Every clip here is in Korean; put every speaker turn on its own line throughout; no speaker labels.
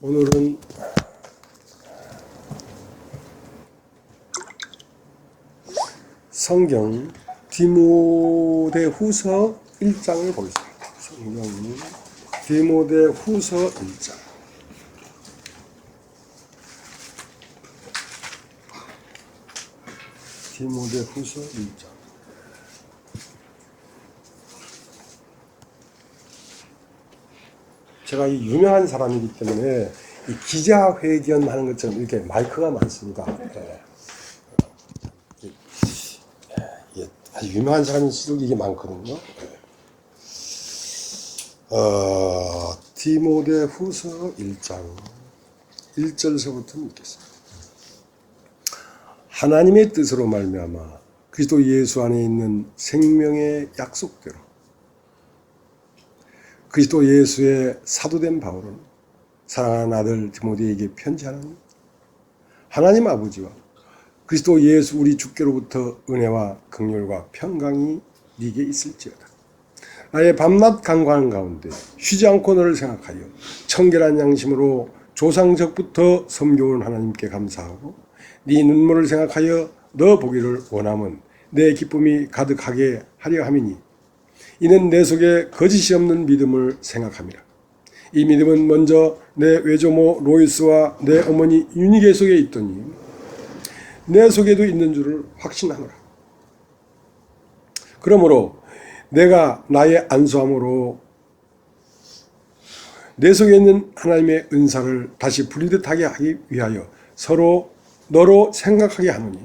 오늘은 성경 디모데후서 1장을 보겠습니다. 성경 디모데후서 1장. 디모데후서 1장. 제가 이 유명한 사람이기 때문에 이 기자회견 하는 것처럼 이렇게 마이크가 많습니다. 아주 유명한 사람일수록 이게 많거든요. 디모데후서 1장 1절서부터 읽겠습니다. 하나님의 뜻으로 말미암아 그리스도 예수 안에 있는 생명의 약속대로 그리스도 예수의 사도된 바울은 사랑하는 아들 디모데에게 편지하는 하나님 아버지와 그리스도 예수 우리 주께로부터 은혜와 긍휼과 평강이 네게 있을지어다. 나의 밤낮 간구하는 가운데 쉬지 않고 너를 생각하여 청결한 양심으로 조상적부터 섬겨온 하나님께 감사하고 네 눈물을 생각하여 너 보기를 원함은 내 기쁨이 가득하게 하려 함이니 이는 내 속에 거짓이 없는 믿음을 생각함이라. 이 믿음은 먼저 내 외조모 로이스와 내 어머니 유니게 속에 있더니 내 속에도 있는 줄을 확신하노라. 그러므로 내가 나의 안수함으로 내 속에 있는 하나님의 은사를 다시 불리듯하게 하기 위하여 서로 너로 생각하게 하노니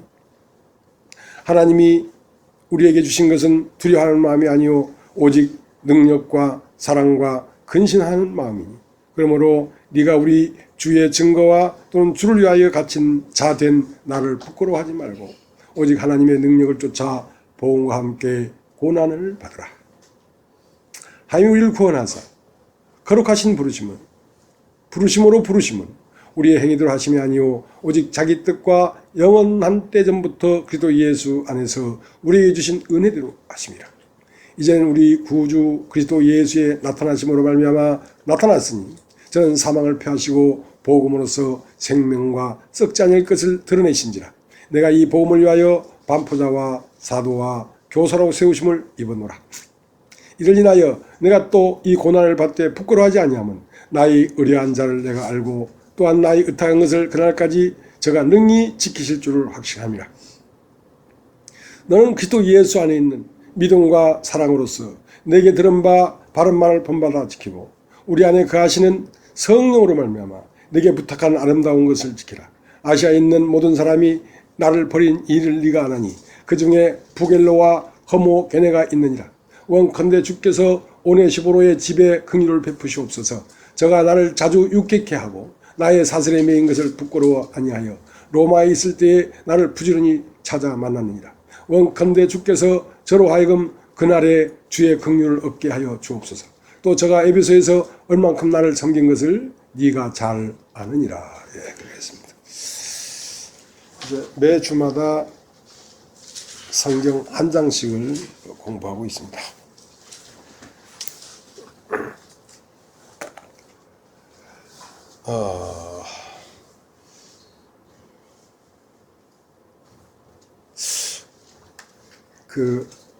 하나님이 우리에게 주신 것은 두려워하는 마음이 아니요 오직 능력과 사랑과 근신하는 마음이니 그러므로 네가 우리 주의 증거와 또는 주를 위하여 갇힌 자 된 나를 부끄러워하지 말고 오직 하나님의 능력을 쫓아 보험과 함께 고난을 받으라. 하나님이 우리를 구원하사 거룩하신 부르심으로 부르심은 우리의 행위대로 하심이 아니요 오직 자기 뜻과 영원한 때전부터 그리스도 예수 안에서 우리에게 주신 은혜대로 하심이라. 이제는 우리 구주 그리스도 예수의 나타나심으로 말미암아 나타났으니 저는 사망을 패하시고 복음으로서 생명과 썩지 않을 것을 드러내신지라. 내가 이 복음을 위하여 반포자와 사도와 교사로 세우심을 입었노라. 이를 인하여 내가 또 이 고난을 받되 부끄러워하지 아니함은 나의 의뢰한 자를 내가 알고 또한 나의 의탁한 것을 그날까지 저가 능히 지키실 줄을 확신함이라. 너는 그리스도 예수 안에 있는 믿음과 사랑으로서 내게 들은 바 바른 말을 본받아 지키고 우리 안에 거하시는 성령으로 말미암아 내게 부탁한 아름다운 것을 지키라. 아시아에 있는 모든 사람이 나를 버린 일을 네가 아나니 그 중에 부겔로와 허모게네가 있느니라. 원컨대 주께서 오네시보로의 집에 긍휼을 베푸시옵소서. 저가 나를 자주 유쾌케 하고 나의 사슬에 매인 것을 부끄러워 아니하여 로마에 있을 때에 나를 부지런히 찾아 만났느니라. 원컨대 주께서 저로 하여금 그날에 주의 긍휼을 얻게 하여 주옵소서. 또 저가 에베소에서 얼만큼 나를 섬긴 것을 네가 잘 아느니라. 예, 그러겠습니다. 이제 매 주마다 성경 한 장씩을 공부하고 있습니다.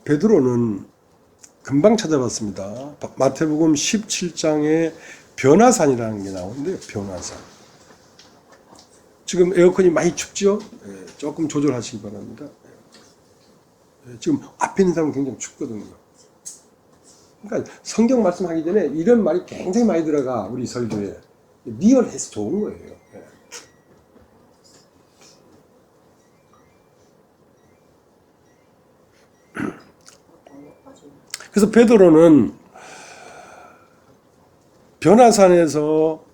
베드로는 금방 찾아봤습니다. 마태복음 17장에 변화산이라는 게 나오는데요. 변화산. 지금 에어컨이 많이 춥죠? 조금 조절하시기 바랍니다. 지금 앞에 있는 사람은 굉장히 춥거든요. 그러니까 성경 말씀하기 전에 이런 말이 굉장히 많이 들어가 우리 설교에. 리얼해서 좋은 거예요. 그래서 베드로는 변화산에서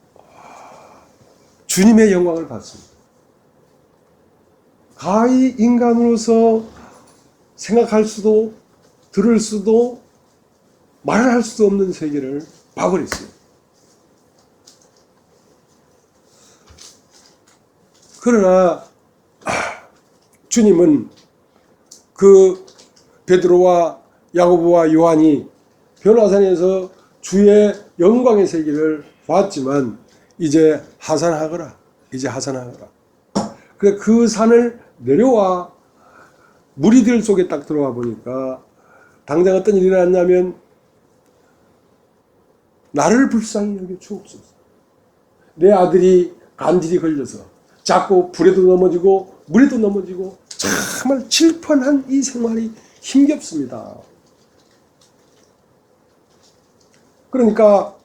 주님의 영광을 봤습니다. 가히 인간으로서 생각할 수도 들을 수도 말을 할 수도 없는 세계를 봐버렸어요. 그러나 주님은 그 베드로와 야고보와 요한이 변화산에서 주의 영광의 세계를 봤지만 이제 하산하거라. 이제 하산하거라. 그래 그 산을 내려와 무리들 속에 딱 들어와 보니까 당장 어떤 일이 일어났냐면 나를 불쌍히 여겨 주옵소서. 내 아들이 간질이 걸려서 자꾸 불에도 넘어지고 물에도 넘어지고 정말 질펀한 이 생활이 힘겹습니다. 그러니까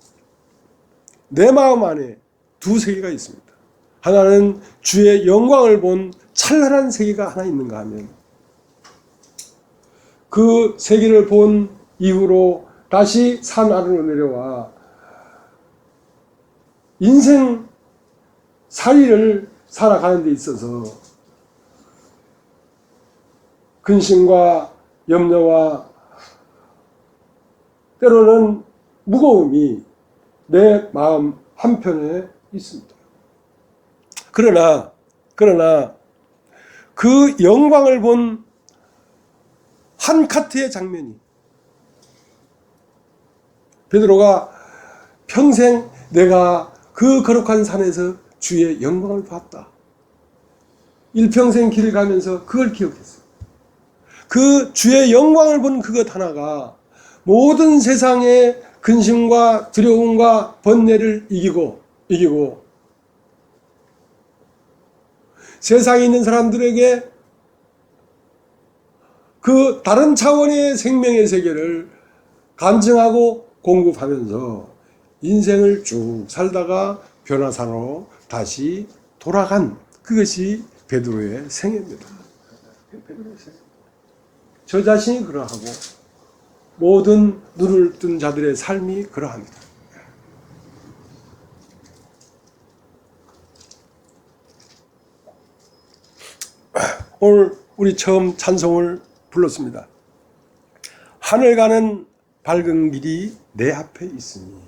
내 마음 안에 두 세계가 있습니다. 하나는 주의 영광을 본 찬란한 세계가 하나 있는가 하면 그 세계를 본 이후로 다시 산 아래로 내려와 인생 살이를 살아가는 데 있어서 근심과 염려와 때로는 무거움이 내 마음 한편에 있습니다. 그러나 그 영광을 본 한 카트의 장면이 베드로가 평생 내가 그 거룩한 산에서 주의 영광을 봤다. 일평생 길을 가면서 그걸 기억했어요. 그 주의 영광을 본 그것 하나가 모든 세상의 근심과 두려움과 번뇌를 이기고 세상에 있는 사람들에게 그 다른 차원의 생명의 세계를 간증하고 공급하면서 인생을 쭉 살다가 변화산으로 다시 돌아간 그것이 베드로의 생애입니다. 저 자신이 그러하고 모든 눈을 뜬 자들의 삶이 그러합니다. 오늘 우리 처음 찬송을 불렀습니다. 하늘 가는 밝은 길이 내 앞에 있으니.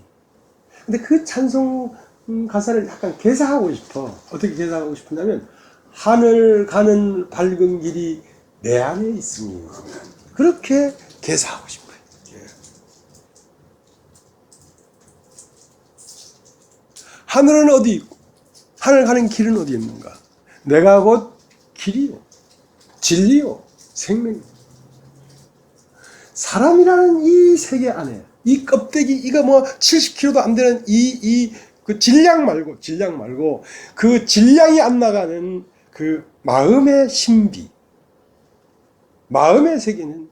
근데 그 찬송 가사를 약간 개사하고 싶어. 어떻게 개사하고 싶었냐면 하늘 가는 밝은 길이 내 안에 있으니. 그렇게 개사하고 싶어요. 하늘은 어디 있고 하늘 가는 길은 어디 있는가? 내가 곧 길이요 진리요 생명이요. 사람이라는 이 세계 안에 이 껍데기 이거 뭐 70kg도 안 되는 그 질량 말고 그 질량이 안 나가는 그 마음의 신비, 마음의 세계는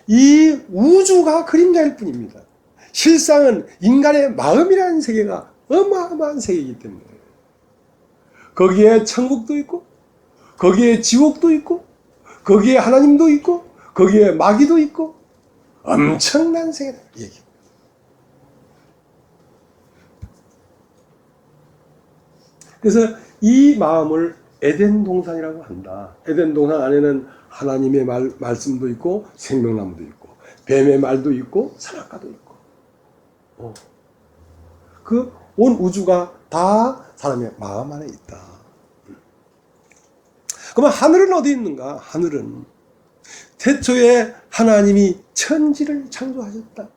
이 우주가 그림자일 뿐입니다. 실상은 인간의 마음이라는 세계가 어마어마한 세계이기 때문에 거기에 천국도 있고 거기에 지옥도 있고 거기에 하나님도 있고 거기에 마귀도 있고 엄청난 세계다 얘기. 그래서 이 마음을 에덴 동산이라고 한다. 에덴 동산 안에는 하나님의 말씀도 있고 생명나무도 있고 뱀의 말도 있고 선악과도 있고 그 온 우주가 다 사람의 마음 안에 있다. 그러면 하늘은 어디 있는가? 하늘은 태초에 하나님이 천지를 창조하셨다.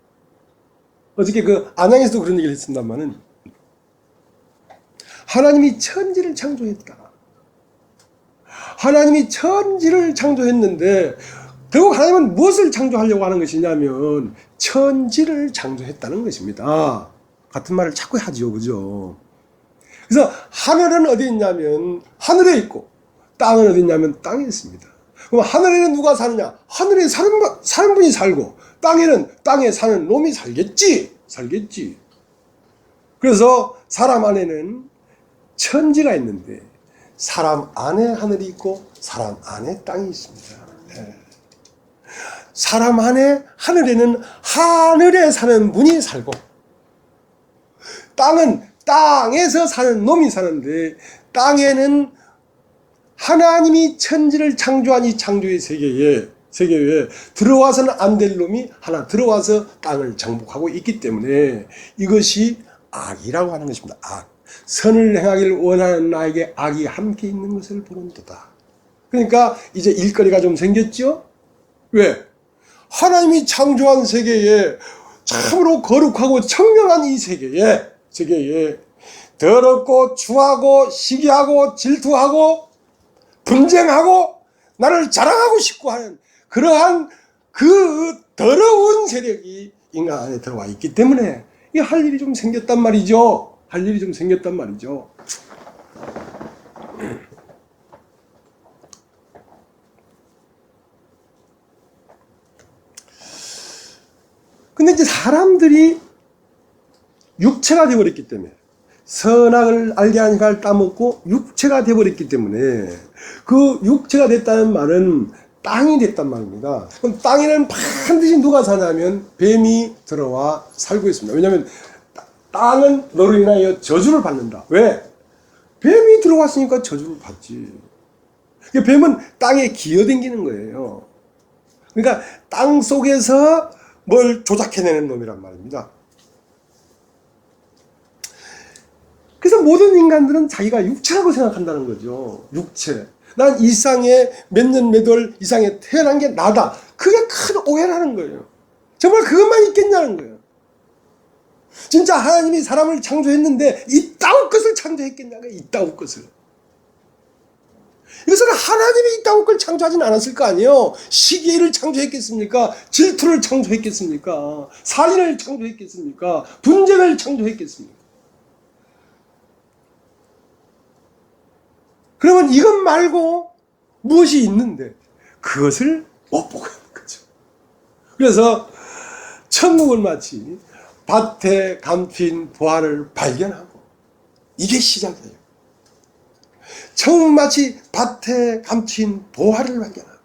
어저께 그 안양에서도 그런 얘기를 했습니다만은 하나님이 천지를 창조했다. 하나님이 천지를 창조했는데 결국 하나님은 무엇을 창조하려고 하는 것이냐면 천지를 창조했다는 것입니다. 같은 말을 자꾸 하지요, 그죠? 그래서 하늘은 어디 있냐면 하늘에 있고 땅은 어디 있냐면 땅에 있습니다. 그럼 하늘에는 누가 사느냐? 하늘에 사는 분이 살고 땅에는 땅에 사는 놈이 살겠지. 그래서 사람 안에는 천지가 있는데 사람 안에 하늘이 있고 사람 안에 땅이 있습니다. 사람 안에 하늘에는 하늘에 사는 분이 살고 땅은 땅에서 사는 놈이 사는데 땅에는 하나님이 천지를 창조한 이 창조의 세계에 들어와서는 안 될 놈이 하나 들어와서 땅을 정복하고 있기 때문에 이것이 악이라고 하는 것입니다. 악. 선을 행하기를 원하는 나에게 악이 함께 있는 것을 보는도다. 그러니까 이제 일거리가 좀 생겼죠? 왜? 하나님이 창조한 세계에 참으로 거룩하고 청명한 이 세계에 더럽고 추하고 시기하고 질투하고 분쟁하고 나를 자랑하고 싶고 하는 그러한 그 더러운 세력이 인간 안에 들어와 있기 때문에 이 할 일이 좀 생겼단 말이죠. 할 일이 좀 생겼단 말이죠. 근데 이제 사람들이 육체가 되어버렸기 때문에 선악을 알게 하는 걸 따먹고 육체가 되어버렸기 때문에 그 육체가 됐다는 말은 땅이 됐단 말입니다. 그럼 땅에는 반드시 누가 사냐면 뱀이 들어와 살고 있습니다. 왜냐하면 땅은 너로 인하여 저주를 받는다. 왜? 뱀이 들어왔으니까 저주를 받지. 뱀은 땅에 기어다니는 거예요. 그러니까 땅 속에서 뭘 조작해내는 놈이란 말입니다. 그래서 모든 인간들은 자기가 육체라고 생각한다는 거죠. 육체. 난 이상에 몇 년 몇 월 이상에 태어난 게 나다. 그게 큰 오해라는 거예요. 정말 그것만 있겠냐는 거예요. 진짜 하나님이 사람을 창조했는데 이따위 것을 창조했겠냐가 이따위 것을. 이것은 하나님이 이따위 걸 창조하진 않았을 거 아니에요. 시기를 창조했겠습니까? 질투를 창조했겠습니까? 살인을 창조했겠습니까? 분쟁을 창조했겠습니까? 그러면 이것 말고 무엇이 있는데 그것을 못 보고 있는 거죠. 그래서 천국은 마치 밭에 감춘 보화를 발견하고 이게 시작이에요. 천국은 마치 밭에 감춘 보화를 발견하고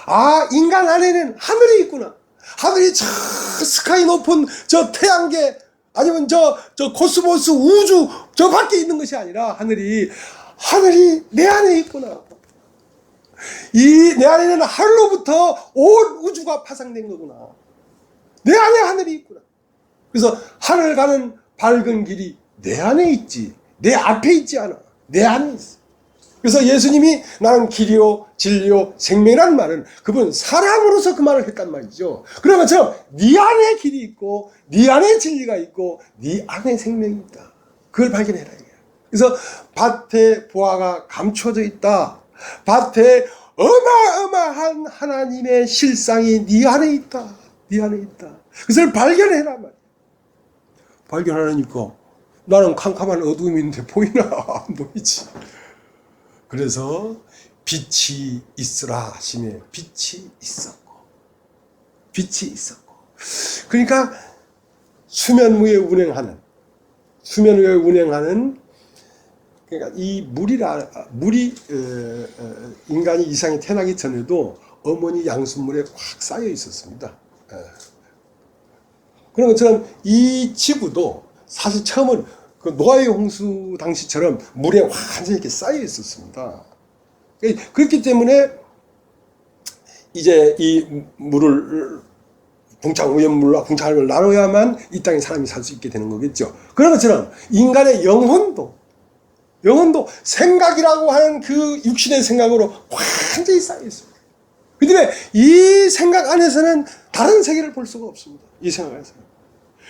아 인간 안에는 하늘이 있구나. 하늘이 저 스카이 높은 저 태양계 아니면 저 코스모스 우주 저 밖에 있는 것이 아니라 하늘이 내 안에 있구나. 이 내 안에는 하늘로부터 온 우주가 파생된 거구나. 내 안에 하늘이 있구나. 그래서 하늘 가는 밝은 길이 내 안에 있지. 내 앞에 있지 않아. 내 안에 있어. 그래서 예수님이 나는 길이요 진리요 생명이라는 말은 그분 사람으로서 그 말을 했단 말이죠. 그런 것처럼 네 안에 길이 있고 네 안에 진리가 있고 네 안에 생명이 있다. 그걸 발견해라. 그래서 밭에 보화가 감춰져 있다. 밭에 어마어마한 하나님의 실상이 네 안에 있다. 네 안에 있다. 그것을 발견해라 말이야. 발견하니까 나는 캄캄한 어둠이 있는데 보이나? 안 보이지. 그래서 빛이 있으라 하시며 빛이 있었고 빛이 있었고 그러니까 수면 위에 운행하는 그러니까 이 물이 인간이 이상에 태어나기 전에도 어머니 양수물에 꽉 쌓여 있었습니다. 그런 것처럼 이 지구도 사실 처음은 그 노아의 홍수 당시처럼 물에 완전히 이렇게 쌓여 있었습니다. 그렇기 때문에 이제 이 물을 오염물과 붕창을 나눠야만 이 땅에 사람이 살 수 있게 되는 거겠죠. 그런 것처럼 인간의 영혼도 생각이라고 하는 그 육신의 생각으로 완전히 쌓여 있습니다. 그 때문에 이 생각 안에서는 다른 세계를 볼 수가 없습니다. 이 생각 안에서는.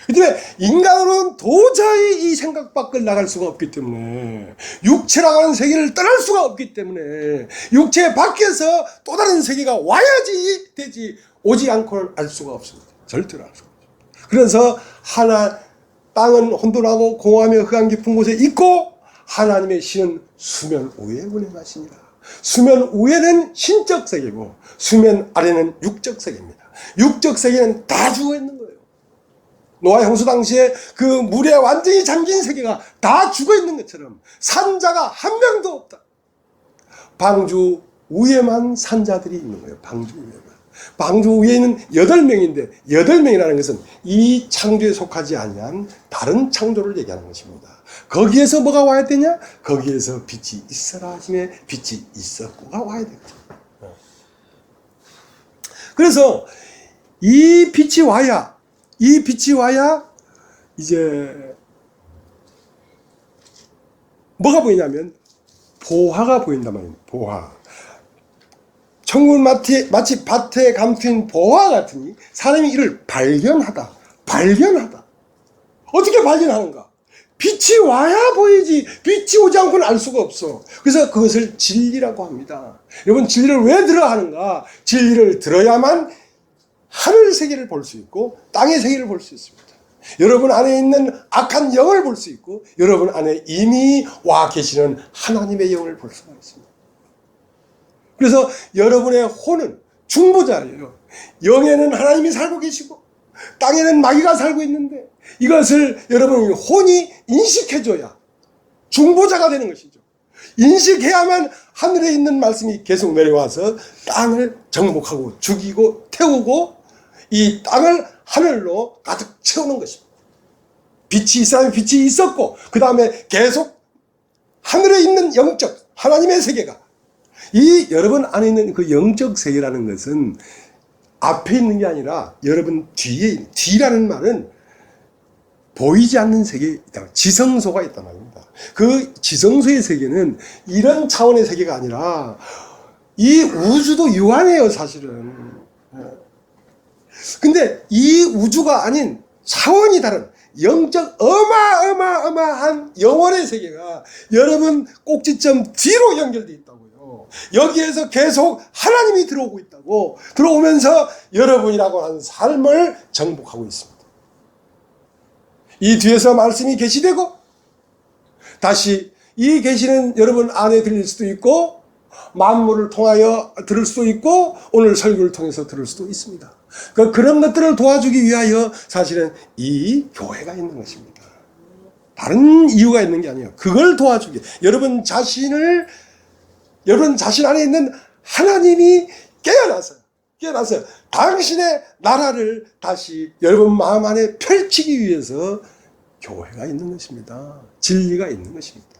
그 때문에 인간으로는 도저히 이 생각 밖을 나갈 수가 없기 때문에 육체라고 하는 세계를 떠날 수가 없기 때문에 육체 밖에서 또 다른 세계가 와야지 되지 오지 않고는 알 수가 없습니다. 절대로 알 수가 없습니다. 그래서 땅은 혼돈하고 공허하며 흑암 깊은 곳에 있고 하나님의 신은 수면 위에 운행하시니라. 수면 위에는 신적 세계고 수면 아래는 육적 세계입니다. 육적 세계는 다 죽어 있는 거예요. 노아의 홍수 당시에 그 물에 완전히 잠긴 세계가 다 죽어 있는 것처럼 산자가 한 명도 없다. 방주 위에만 산자들이 있는 거예요. 방주 위에만. 방주 위에는 8명인데 8명이라는 것은 이 창조에 속하지 아니한 다른 창조를 얘기하는 것입니다. 거기에서 뭐가 와야 되냐? 거기에서 빛이 있어라 하시며 빛이 있었고가 와야 되거든요. 그래서 이 빛이 와야 이제 뭐가 보이냐면 보화가 보인단 말이에요. 보화. 천국은 마치 밭에 감춘 보화 같으니 사람이 이를 발견하다. 어떻게 발견하는가? 빛이 와야 보이지 빛이 오지 않고는 알 수가 없어. 그래서 그것을 진리라고 합니다. 여러분, 진리를 왜 들어야 하는가? 진리를 들어야만 하늘 세계를 볼 수 있고 땅의 세계를 볼 수 있습니다. 여러분 안에 있는 악한 영을 볼 수 있고 여러분 안에 이미 와 계시는 하나님의 영을 볼 수가 있습니다. 그래서 여러분의 혼은 중보자예요. 영에는 하나님이 살고 계시고 땅에는 마귀가 살고 있는데 이것을 여러분 혼이 인식해줘야 중보자가 되는 것이죠. 인식해야만 하늘에 있는 말씀이 계속 내려와서 땅을 정복하고 죽이고 태우고 이 땅을 하늘로 가득 채우는 것입니다. 빛이 있어야 빛이 있었고 그 다음에 계속 하늘에 있는 영적 하나님의 세계가 이 여러분 안에 있는 그 영적 세계라는 것은 앞에 있는 게 아니라 여러분 뒤에, 뒤라는 말은 보이지 않는 세계에 있다. 지성소가 있단 말입니다. 그 지성소의 세계는 이런 차원의 세계가 아니라 이 우주도 유한해요, 사실은. 근데 이 우주가 아닌 차원이 다른 영적 어마어마한 영원의 세계가 여러분 꼭지점 뒤로 연결되어 있다고요. 여기에서 계속 하나님이 들어오고 있다고, 들어오면서 여러분이라고 하는 삶을 정복하고 있습니다. 이 뒤에서 말씀이 계시되고 다시 이 계시는 여러분 안에 들릴 수도 있고 만물을 통하여 들을 수도 있고 오늘 설교를 통해서 들을 수도 있습니다. 그런 것들을 도와주기 위하여 사실은 이 교회가 있는 것입니다. 다른 이유가 있는 게 아니에요. 그걸 도와주기. 여러분 자신 안에 있는 하나님이 깨어나서 당신의 나라를 다시 여러분 마음 안에 펼치기 위해서 교회가 있는 것입니다. 진리가 있는 것입니다.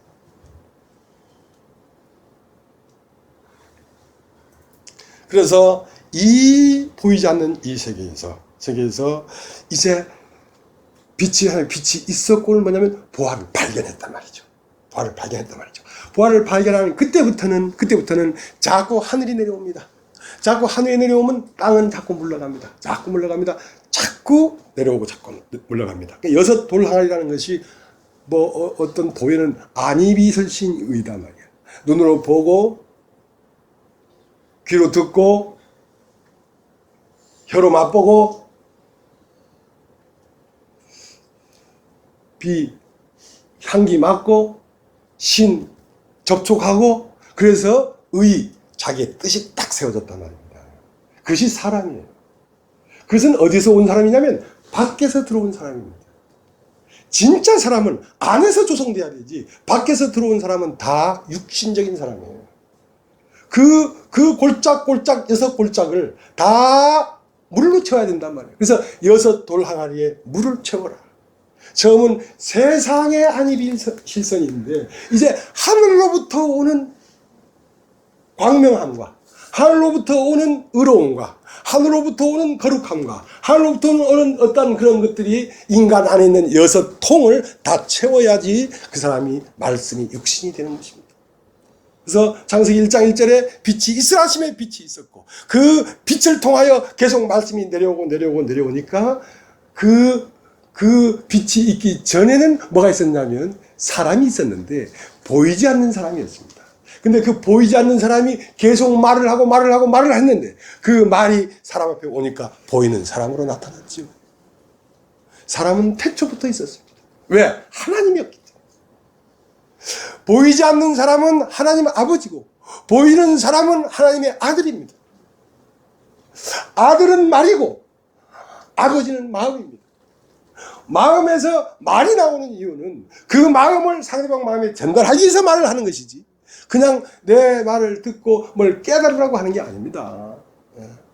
그래서 이 보이지 않는 이 세계에서 이제 빛이 있었고는 뭐냐면 부활을 발견했단 말이죠. 부활을 발견하는 그때부터는 자꾸 하늘이 내려옵니다. 자꾸 하늘이 내려오면 땅은 자꾸 물러갑니다. 자꾸 내려오고 자꾸 물러갑니다. 여섯 돌항아리라는 것이 어떤 보혜는 안이비설신의다 말이야. 눈으로 보고 귀로 듣고 혀로 맛보고 향기 맡고 신 접촉하고 그래서 자기의 뜻이 딱 세워졌단 말입니다. 그것이 사람이에요. 그것은 어디서 온 사람이냐면 밖에서 들어온 사람입니다. 진짜 사람은 안에서 조성돼야 되지 밖에서 들어온 사람은 다 육신적인 사람이에요. 그 골짝 여섯 골짝을 다 물로 채워야 된단 말이에요. 그래서 여섯 돌 항아리에 물을 채워라. 처음은 세상의 안이비실선인데 이제 하늘로부터 오는 광명함과 하늘로부터 오는 의로움과 하늘로부터 오는 거룩함과 하늘로부터 오는 어떤 그런 것들이 인간 안에 있는 여섯 통을 다 채워야지 그 사람이 말씀이 육신이 되는 것입니다. 그래서 창세기 1장 1절에 빛이 있으라 하심에 빛이 있었고 그 빛을 통하여 계속 말씀이 내려오니까 그 빛이 있기 전에는 뭐가 있었냐면 사람이 있었는데 보이지 않는 사람이었습니다. 근데 그 보이지 않는 사람이 계속 말을 했는데 그 말이 사람 앞에 오니까 보이는 사람으로 나타났죠. 사람은 태초부터 있었습니다. 왜? 하나님이었기 때문에. 보이지 않는 사람은 하나님 아버지고 보이는 사람은 하나님의 아들입니다. 아들은 말이고 아버지는 마음입니다. 마음에서 말이 나오는 이유는 그 마음을 상대방 마음에 전달하기 위해서 말을 하는 것이지 그냥 내 말을 듣고 뭘 깨달으라고 하는 게 아닙니다.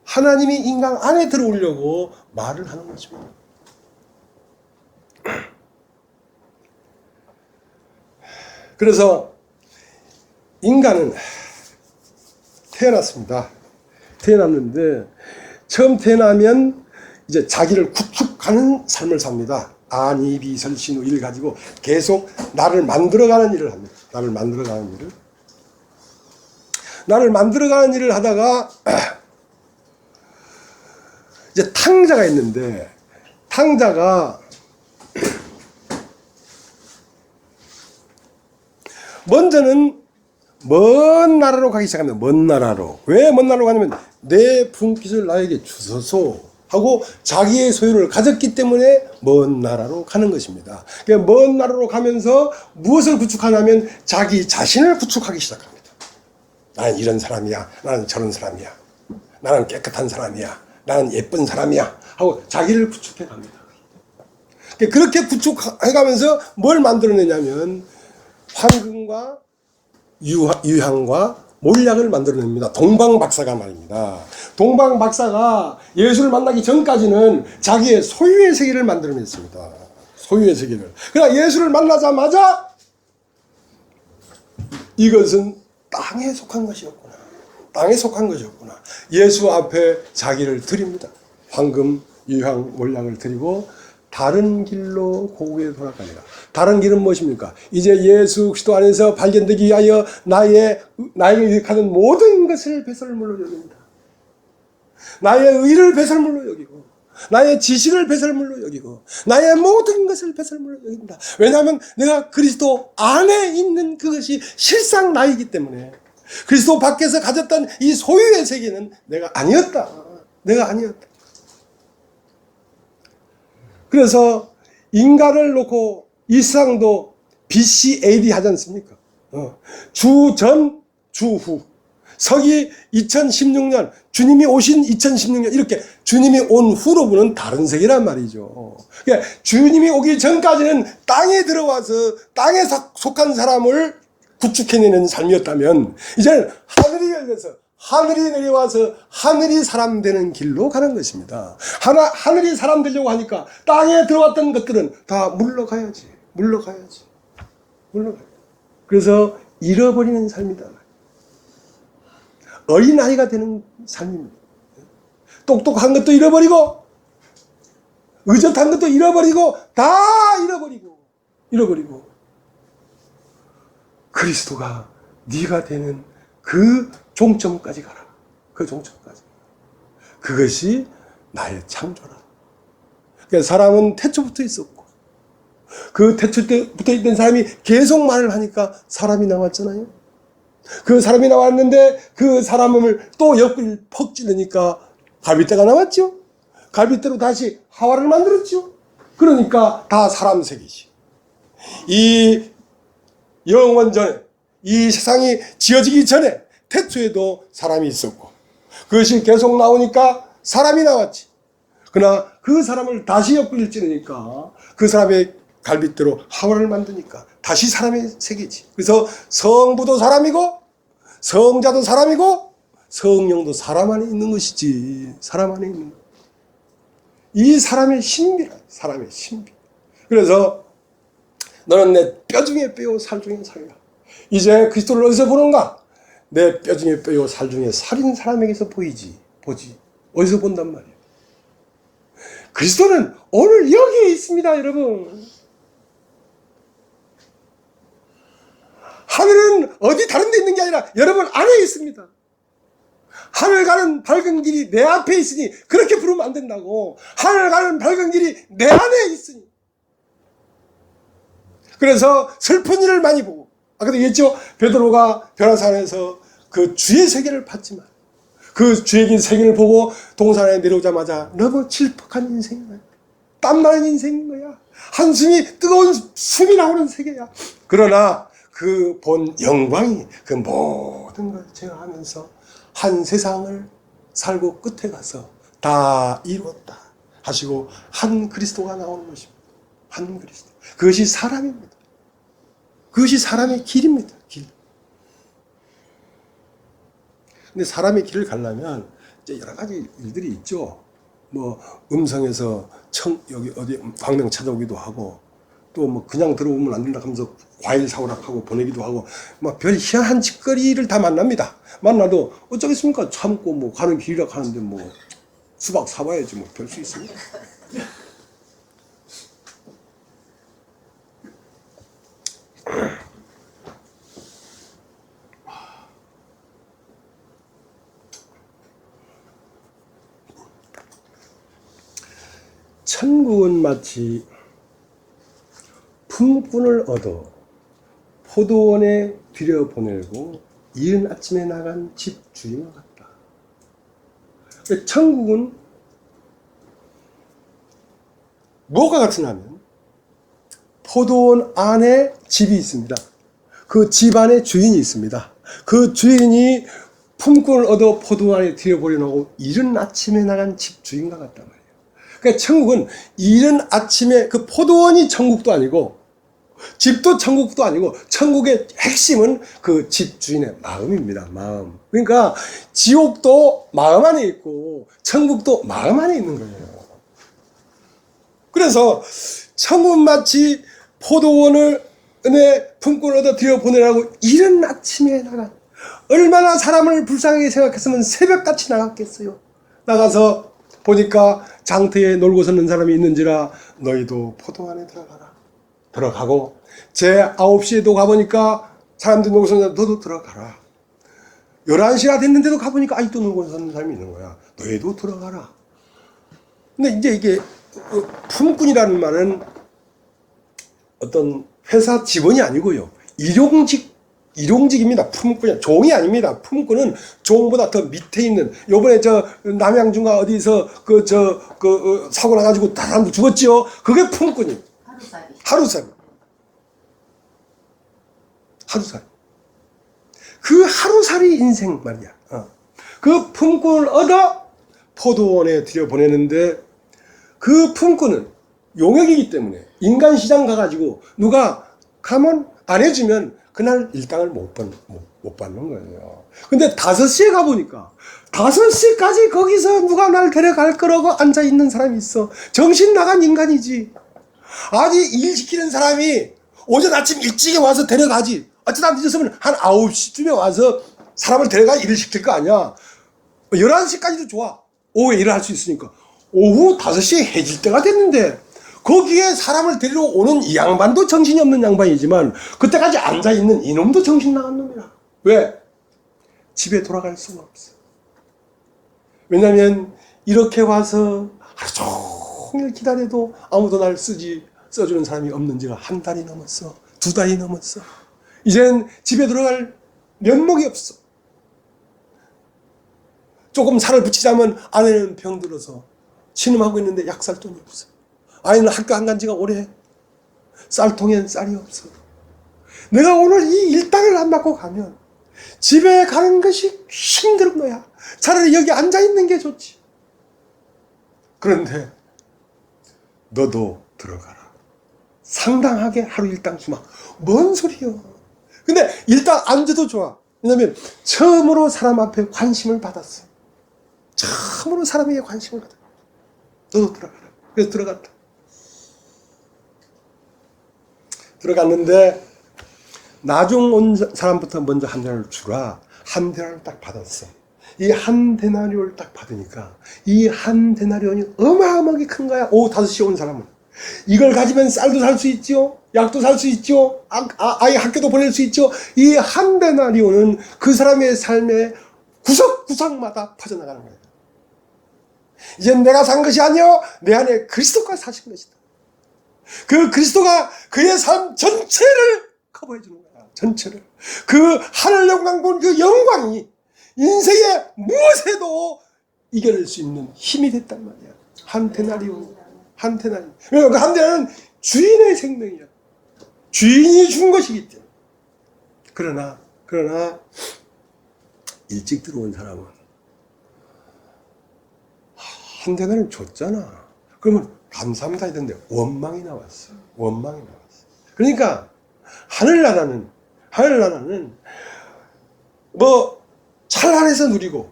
하나님이 인간 안에 들어오려고 말을 하는 것입니다. 그래서 인간은 태어났습니다. 태어났는데 처음 태어나면 이제 자기를 구축하는 삶을 삽니다. 안이비설신의를 가지고 계속 나를 만들어가는 일을 합니다. 나를 만들어가는 일을 하다가 이제 탕자가 있는데 탕자가 먼저는 먼 나라로 가기 시작합니다. 먼 나라로. 왜 먼 나라로 가냐면 내 분깃을 나에게 주소서 하고 자기의 소유를 가졌기 때문에 먼 나라로 가는 것입니다. 그러니까 먼 나라로 가면서 무엇을 구축하냐면 자기 자신을 구축하기 시작합니다. 나는 이런 사람이야. 나는 저런 사람이야. 나는 깨끗한 사람이야. 나는 예쁜 사람이야. 하고 자기를 구축해 갑니다. 그렇게 구축해 가면서 뭘 만들어내냐면 황금과 유향과 몰약을 만들어냅니다. 동방박사가 말입니다. 동방박사가 예수를 만나기 전까지는 자기의 소유의 세계를 만들어냈습니다. 소유의 세계를. 그러나 예수를 만나자마자 이것은 땅에 속한 것이었구나. 땅에 속한 것이었구나. 예수 앞에 자기를 드립니다. 황금, 유향, 몰약을 드리고 다른 길로 고국에 돌아갑니다. 다른 길은 무엇입니까? 이제 예수 그리스도 안에서 발견되기 위하여 나에게 유익하는 모든 것을 배설물로 여깁니다. 나의 의를 배설물로 여기고 나의 지식을 배설물로 여기고 나의 모든 것을 배설물로 여긴다. 왜냐하면 내가 그리스도 안에 있는 그것이 실상 나이기 때문에 그리스도 밖에서 가졌던 이 소유의 세계는 내가 아니었다. 내가 아니었다. 그래서 인간을 놓고 이 세상도 BC AD 하지 않습니까? 주전, 주후. 서기 2016년, 주님이 오신 2016년, 이렇게 주님이 온 후로 보는 다른 세계란 말이죠. 그러니까 주님이 오기 전까지는 땅에 들어와서 땅에 속한 사람을 구축해내는 삶이었다면, 이제는 하늘이 열려서 하늘이 내려와서 하늘이 사람 되는 길로 가는 것입니다. 하늘이 사람 되려고 하니까 땅에 들어왔던 것들은 다 물러가야지. 그래서 잃어버리는 삶이다. 어린아이가 되는 삶입니다. 똑똑한 것도 잃어버리고 의젓한 것도 잃어버리고 다 잃어버리고 그리스도가 네가 되는 그 종점까지 가라. 그 종점까지. 그것이 나의 창조라. 그러니까 사람은 태초부터 있었고 그 태초 때부터 있던 사람이 계속 말을 하니까 사람이 나왔잖아요. 그 사람이 나왔는데 그 사람을 또 옆구리를 퍽 찌르니까 갈빗대가 나왔죠. 갈빗대로 다시 하와를 만들었죠. 그러니까 다 사람 색이지. 이 영원 전에 이 세상이 지어지기 전에 태초에도 사람이 있었고 그것이 계속 나오니까 사람이 나왔지. 그러나 그 사람을 다시 옆구리를 찌르니까 그 사람의 갈빗대로 하와를 만드니까 다시 사람의 세계지. 그래서 성부도 사람이고 성자도 사람이고 성령도 사람 안에 있는 것이지. 사람 안에 있는 것. 이 사람의 신비라. 사람의 신비. 그래서 너는 내 뼈 중에 뼈요 살 중에 살이라. 이제 그리스도를 어디서 보는가? 내 뼈 중에 뼈요 살 중에 살인 사람에게서 보지. 어디서 본단 말이에요. 그리스도는 오늘 여기에 있습니다, 여러분. 하늘은 어디 다른 데 있는 게 아니라 여러분 안에 있습니다. 하늘 가는 밝은 길이 내 앞에 있으니 그렇게 부르면 안 된다고. 하늘 가는 밝은 길이 내 안에 있으니. 그래서 슬픈 일을 많이 보고 아까도 얘기했죠. 베드로가 변화산에서 그 주의 세계를 봤지만 그 주의 세계를 보고 동산에 내려오자마자 너무 질퍽한 인생인 거야. 땀나는 인생인 거야. 한숨이 뜨거운 숨이 나오는 세계야. 그러나 그 본 영광이 그 모든 걸 제어하면서 한 세상을 살고 끝에 가서 다 이루었다 하시고 한 그리스도가 나오는 것입니다. 한 그리스도. 그것이 사람입니다. 그것이 사람의 길입니다. 길. 근데 사람의 길을 가려면 이제 여러 가지 일들이 있죠. 뭐 음성에서 여기 어디 광명 찾아오기도 하고 또 뭐 그냥 들어오면 안 된다 하면서 과일 사오라 하고 보내기도 하고 막 별 희한한 짓거리를 다 만납니다. 만나도 어쩌겠습니까? 참고 뭐 가는 길이라 하는데 뭐 수박 사봐야지 뭐 별 수 있습니다. 천국은 마치 품꾼을 얻어 포도원에 들여보내고 이른 아침에 나간 집 주인과 같다. 천국은 뭐가 같으냐면 포도원 안에 집이 있습니다. 그 집 안에 주인이 있습니다. 그 주인이 품꾼을 얻어 포도원 안에 들여보내고 이른 아침에 나간 집 주인과 같단 말이에요. 그러니까 천국은 이른 아침에 그 포도원이 천국도 아니고 집도 천국도 아니고 천국의 핵심은 그 집 주인의 마음입니다. 마음. 그러니까 지옥도 마음 안에 있고 천국도 마음 안에 있는 거예요. 그래서 천국은 마치 포도원을 품꾼을 얻어 들여보내라고 이른 아침에 나간, 얼마나 사람을 불쌍하게 생각했으면 새벽같이 나갔겠어요. 나가서 보니까 장터에 놀고 서는 사람이 있는지라 너희도 포도원에 들어가라. 들어가고 제 9시에도 가보니까 사람들이 놀고 서는 사람 너도 들어가라. 11시가 됐는데도 가보니까 아직도 놀고 서는 사람이 있는 거야. 너희도 들어가라. 근데 이제 이게 품꾼이라는 말은 어떤 회사 직원이 아니고요. 일용직입니다. 품꾼이 종이 아닙니다. 품꾼은 종보다 더 밑에 있는, 요번에 남양주가 어디서 사고 나가지고 사람도 죽었지요. 그게 품꾼이에요. 하루살이. 그 하루살이 인생 말이야. 그 품꾼을 얻어 포도원에 들여보내는데 그 품꾼은 용역이기 때문에 인간시장 가가지고 누가 가면 안 해주면 그날 일당을 못 받는 거예요. 근데 5시에 가보니까 5시까지 거기서 누가 날 데려갈 거라고 앉아있는 사람이 있어. 정신 나간 인간이지. 아니 일 시키는 사람이 오전 아침 일찍 와서 데려가지. 어쩌다 늦었으면 한 9시쯤에 와서 사람을 데려가 일을 시킬 거 아니야. 11시까지도 좋아. 오후에 일을 할 수 있으니까. 오후 5시에 해질 때가 됐는데 거기에 사람을 데리러 오는 이 양반도 정신이 없는 양반이지만 그때까지 앉아있는 이놈도 정신 나간 놈이라. 왜? 집에 돌아갈 수가 없어. 왜냐면 이렇게 와서 하루 종일 기다려도 아무도 날 써주는 사람이 없는 지가 한 달이 넘었어. 2달이 넘었어. 이젠 집에 들어갈 면목이 없어. 조금 살을 붙이자면 아내는 병들어서 신음하고 있는데 약 살 돈이 없어. 아이는 학교 안 간 지가 오래. 쌀통엔 쌀이 없어. 내가 오늘 이 일당을 안 받고 가면 집에 가는 것이 힘든 거야. 차라리 여기 앉아있는 게 좋지. 그런데 너도 들어가라. 상당하게 하루 일당 주마. 뭔 소리요. 근데 일당 안 줘도 좋아. 왜냐면 처음으로 사람 앞에 관심을 받았어. 처음으로 사람에게 관심을 받았어. 너도 들어가라. 그래서 들어갔다. 들어갔는데 나중 온 사람부터 먼저 한 데나리오를 주라. 한 데나리오를 딱 받았어. 이 한 데나리오를 딱 받으니까 이 한 데나리온이 어마어마하게 큰 거야. 오후 5시에 온 사람은. 이걸 가지면 쌀도 살 수 있죠. 약도 살 수 있죠. 아이 학교도 보낼 수 있죠. 이 한 데나리온은 그 사람의 삶의 구석구석마다 퍼져나가는 거예요. 이젠 내가 산 것이 아니요 내 안에 그리스도가 사신 것이다. 그 그리스도가 그의 삶 전체를 커버해 주는 거야. 전체를. 그 하늘 영광 본 그 영광이 인생의 무엇에도 이겨낼 수 있는 힘이 됐단 말이야. 한 데나리온. 한 데나리온. 왜냐면 그 한 데나리온은 주인의 생명이야. 주인이 준 것이기 때문에. 그러나 일찍 들어온 사람은 한 데나리온 줬잖아. 그러면 감사합니다 했는데 원망이 나왔어. 그러니까 하늘나라는 뭐 찬란해서 누리고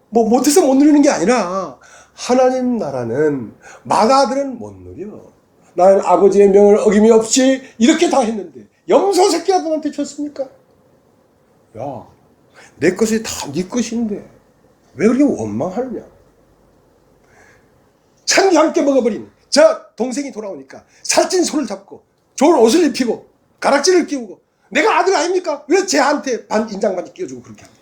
뭐 못해서 못 누리는 게 아니라 하나님 나라는 맏아들은 못 누려. 나는 아버지의 명을 어김이 없이 이렇게 다 했는데 염소 새끼가 너한테 줬습니까? 야, 내 것이 다 네 것인데 왜 그렇게 원망하느냐? 참기 함께 먹어버린 저 동생이 돌아오니까 살찐 손을 잡고 좋은 옷을 입히고 가락지를 끼우고 내가 아들 아닙니까? 왜 쟤한테 인장 반지 끼워주고 그렇게 합니까?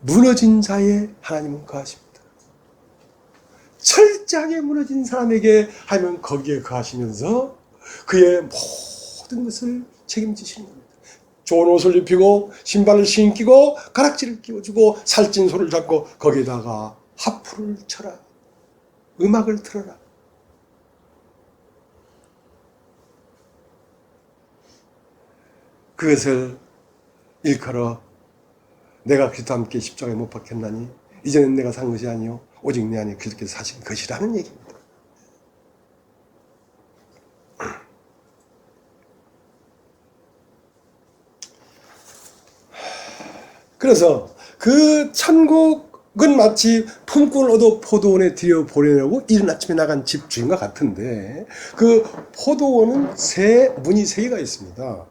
무너진 자의 하나님은 거하십니다. 철저하게 무너진 사람에게 하면 거기에 거하시면서 그의 모든 것을 책임지시는 겁니다. 좋은 옷을 입히고 신발을 신기고 가락지를 끼워주고 살찐 소를 잡고 거기에다가 하프를 쳐라. 음악을 틀어라. 그것을 일컬어 내가 그리스도와 함께 십자가에 못 박혔나니 이제는 내가 산 것이 아니요 오직 내 안에 그리스도께서 사신 것이라는 얘기입니다. 그래서 그 천국은 마치 품꾼을 얻어 포도원에 들여보내려고 이른 아침에 나간 집주인과 같은데 그 포도원은 문이 세 개가 있습니다.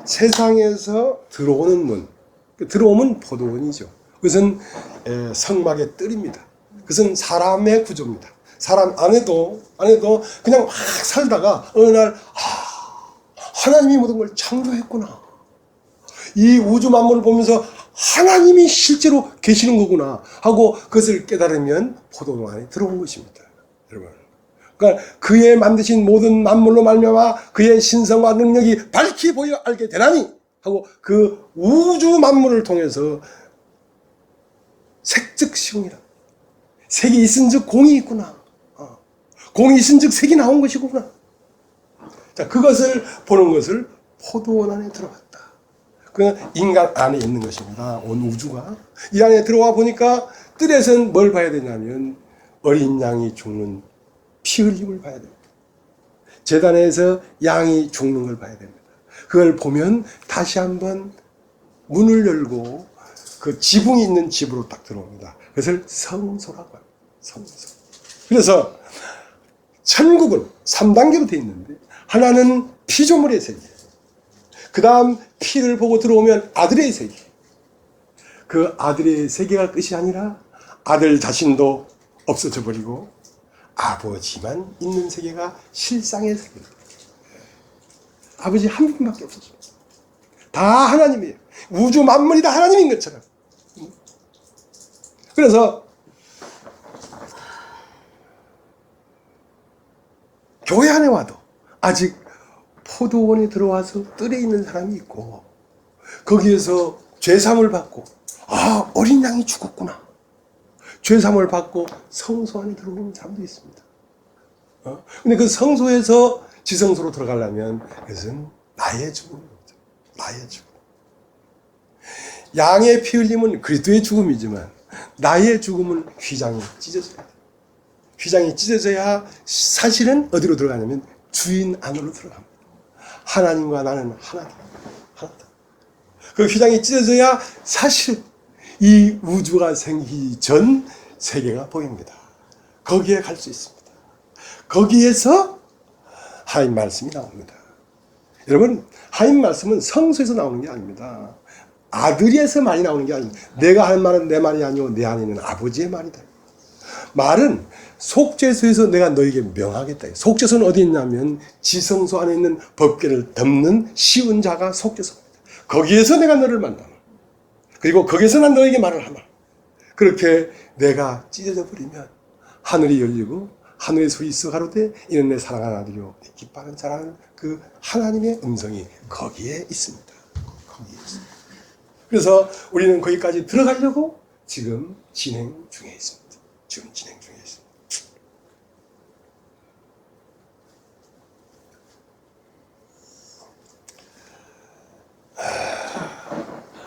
세상에서 들어오는 문, 들어오면 포도원이죠. 그것은 성막의 뜰입니다. 그것은 사람의 구조입니다. 사람 안에도 그냥 막 살다가 어느 날 하나님이 모든 걸 창조했구나. 이 우주 만물을 보면서 하나님이 실제로 계시는 거구나 하고 그것을 깨달으면 포도원 안에 들어온 것입니다. 여러분. 그러니까 그의 만드신 모든 만물로 말미암아 그의 신성과 능력이 밝히 보여 알게 되나니 하고 그 우주 만물을 통해서 색즉 시공이라. 색이 있은즉 공이 있구나. 공이 있은즉 색이 나온 것이구나. 자, 그것을 보는 것을 포도원 안에 들어갔다. 그 인간 안에 있는 것입니다. 온 우주가. 이 안에 들어와 보니까 뜰에서는 뭘 봐야 되냐면 어린 양이 죽는 피 흘림을 봐야 됩니다. 제단에서 양이 죽는 걸 봐야 됩니다. 그걸 보면 다시 한번 문을 열고 그 지붕이 있는 집으로 딱 들어옵니다. 그것을 성소라고 합니다. 성소. 그래서 천국은 3단계로 되어 있는데 하나는 피조물의 세계. 그 다음 피를 보고 들어오면 아들의 세계. 그 아들의 세계가 끝이 아니라 아들 자신도 없어져 버리고 아버지만 있는 세계가 실상의 세계입니다. 아버지 한 분밖에 없었습니다. 다 하나님이에요. 우주 만물이 다 하나님인 것처럼. 그래서 교회 안에 와도 아직 포도원에 들어와서 뜰에 있는 사람이 있고 거기에서 죄사함을 받고 어린 양이 죽었구나. 죄사함을 받고 성소 안에 들어오는 사람도 있습니다. 근데 그 성소에서 지성소로 들어가려면 그것은 나의 죽음입니다. 나의 죽음. 양의 피 흘림은 그리스도의 죽음이지만 나의 죽음은 휘장이 찢어져야 돼. 휘장이 찢어져야 사실은 어디로 들어가냐면 주인 안으로 들어갑니다. 하나님과 나는 하나다. 그 휘장이 찢어져야 사실 이 우주가 생기기 전 세계가 보입니다. 거기에 갈 수 있습니다. 거기에서 하나님 말씀이 나옵니다. 여러분, 하나님 말씀은 성소에서 나오는 게 아닙니다. 아들에서 많이 나오는 게 아닙니다. 내가 할 말은 내 말이 아니오 내 안에 있는 아버지의 말이다. 말은 속죄소에서 내가 너에게 명하겠다. 속죄소는 어디 있냐면 지성소 안에 있는 법궤를 덮는 쉬운 자가 속죄소입니다. 거기에서 내가 너를 만나. 그리고 거기에서 난 너에게 말을 하마. 그렇게 내가 찢어져 버리면 하늘이 열리고 하늘의 소리 있어 가로되 이는 내 사랑하는 아들이요 내 기뻐하는 자라는 그 하나님의 음성이 거기에 있습니다. 거기에 있습니다. 그래서 우리는 거기까지 들어가려고 지금 진행 중에 있습니다. 지금 진행 중에 있습니다.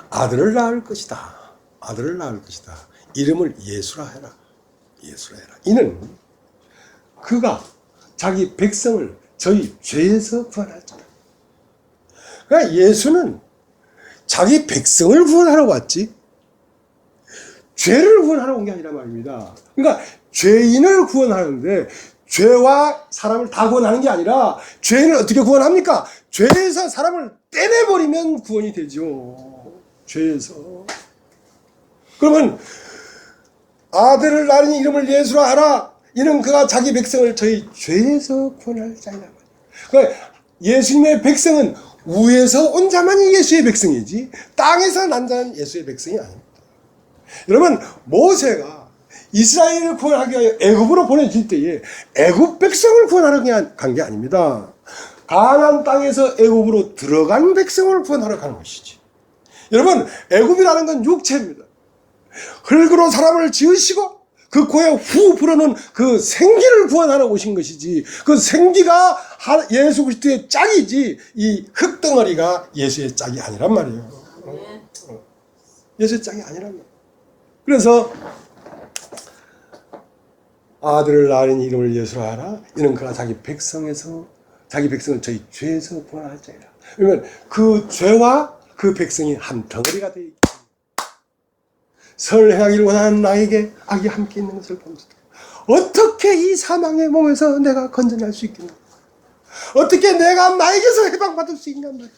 아들을 낳을 것이다. 아들을 낳을 것이다. 이름을 예수라 해라. 예수라 해라. 이는 그가 자기 백성을 저희 죄에서 구원할 자다. 그러니까 예수는 자기 백성을 구원하러 왔지 죄를 구원하러 온 게 아니란 말입니다. 그러니까 죄인을 구원하는데 죄와 사람을 다 구원하는 게 아니라 죄인을 어떻게 구원합니까? 죄에서 사람을 떼내버리면 구원이 되죠. 죄에서. 그러면 아들을 낳으니 이름을 예수라 하라. 이는 그가 자기 백성을 저희 죄에서 구원할 자이란 말이에요. 그러니까 예수님의 백성은 위에서 온 자만이 예수의 백성이지 땅에서 난 자는 예수의 백성이 아닙니다. 여러분, 모세가 이스라엘을 구원하기 위하여 애굽으로 보내질 때에 애굽 백성을 구원하러 간 게 아닙니다. 가나안 땅에서 애굽으로 들어간 백성을 구원하러 가는 것이지. 여러분, 애굽이라는 건 육체입니다. 흙으로 사람을 지으시고 그 코에 후 불어넣은 그 생기를 구원하러 오신 것이지, 그 생기가 예수 그리스도의 짝이지 이 흙덩어리가 예수의 짝이 아니란 말이에요. 예수의 짝이 아니란 말이에요. 그래서 아들을 낳으니 이름을 예수라 하라. 이는 그가 자기 백성을 저희 죄에서 구원할 자이라. 그러면 그 죄와 그 백성이 한 덩어리가 되어 있기 때문에 선을 행하기를 원하는 나에게 악이 함께 있는 것을 보면서 어떻게 이 사망의 몸에서 내가 건져낼 수 있겠나? 어떻게 내가 나에게서 해방받을 수 있냔 말이야.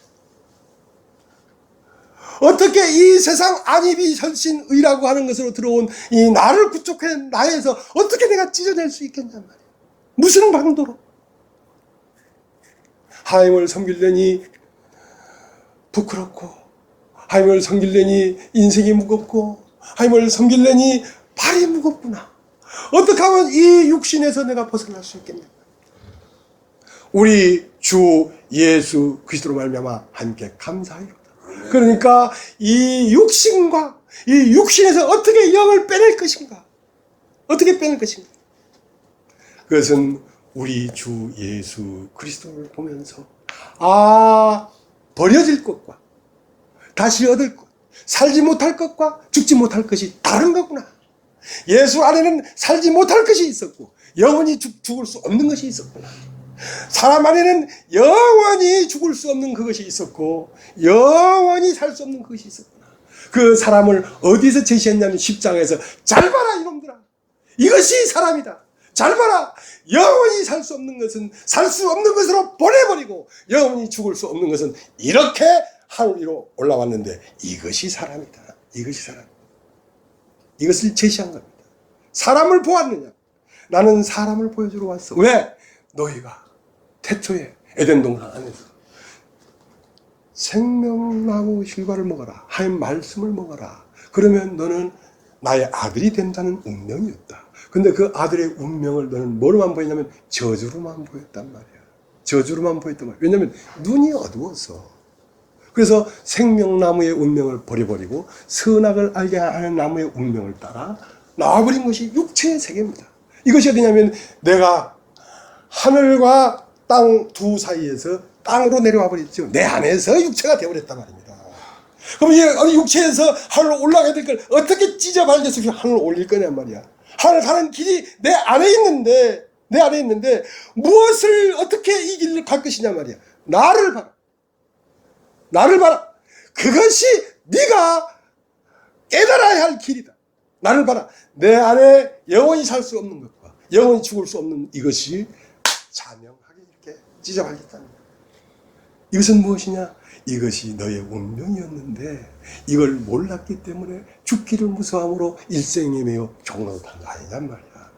어떻게 이 세상 안입이 설신의라고 하는 것으로 들어온 이 나를 구속해 나에서 어떻게 내가 찢어낼 수 있겠냔 말이야. 무슨 방도로? 하나님을 섬기려니 부끄럽고, 하나님을 섬기려니 인생이 무겁고, 하나님을 섬기려니 발이 무겁구나. 어떻게 하면 이 육신에서 내가 벗어날 수 있겠냐? 우리 주 예수 그리스도로 말미암아 함께 감사하리로다. 그러니까 이 육신과 이 육신에서 어떻게 영을 빼낼 것인가? 어떻게 빼낼 것인가? 그것은 우리 주 예수 그리스도를 보면서 버려질 것과 다시 얻을 것, 살지 못할 것과 죽지 못할 것이 다른 거구나. 예수 안에는 살지 못할 것이 있었고 영원히 죽을 수 없는 것이 있었구나. 사람 안에는 영원히 죽을 수 없는 그것이 있었고 영원히 살 수 없는 그것이 있었구나. 그 사람을 어디서 제시했냐면 십장에서 잘 봐라 이놈들아, 이것이 사람이다. 잘 봐라, 영원히 살 수 없는 것은 살 수 없는 것으로 보내버리고 영원히 죽을 수 없는 것은 이렇게 하늘 위로 올라왔는데 이것이 사람이다. 이것이 사람. 이것을 제시한 겁니다. 사람을 보았느냐? 나는 사람을 보여주러 왔어. 왜? 너희가 태초에 에덴 동산 안에서 생명나무 실과를 먹어라. 하나님 말씀을 먹어라. 그러면 너는 나의 아들이 된다는 운명이었다. 근데 그 아들의 운명을 너는 뭐로만 보였냐면 저주로만 보였단 말이야. 저주로만 보였단 말이야. 왜냐하면 눈이 어두워서. 그래서 생명나무의 운명을 버려버리고 선악을 알게 하는 나무의 운명을 따라 나와버린 것이 육체의 세계입니다. 이것이 어디냐면 내가 하늘과 땅 두 사이에서 땅으로 내려와 버렸죠. 내 안에서 육체가 되어버렸단 말입니다. 그럼 이 육체에서 하늘로 올라가야 될 걸 어떻게 찢어 발려서 하늘로 올릴 거냔 말이야. 하늘 가는 길이 내 안에 있는데 무엇을 어떻게 이 길을 갈 것이냐 말이야. 나를 봐라. 나를 봐라. 그것이 네가 깨달아야 할 길이다. 나를 봐라. 내 안에 영원히 살 수 없는 것과 영원히 죽을 수 없는 이것이 자명하게 이렇게 찢어발렸다는 거야. 이것은 무엇이냐? 이것이 너의 운명이었는데 이걸 몰랐기 때문에 죽기를 무서함으로 일생에 매여 종로탄 거 아니냔 말이야.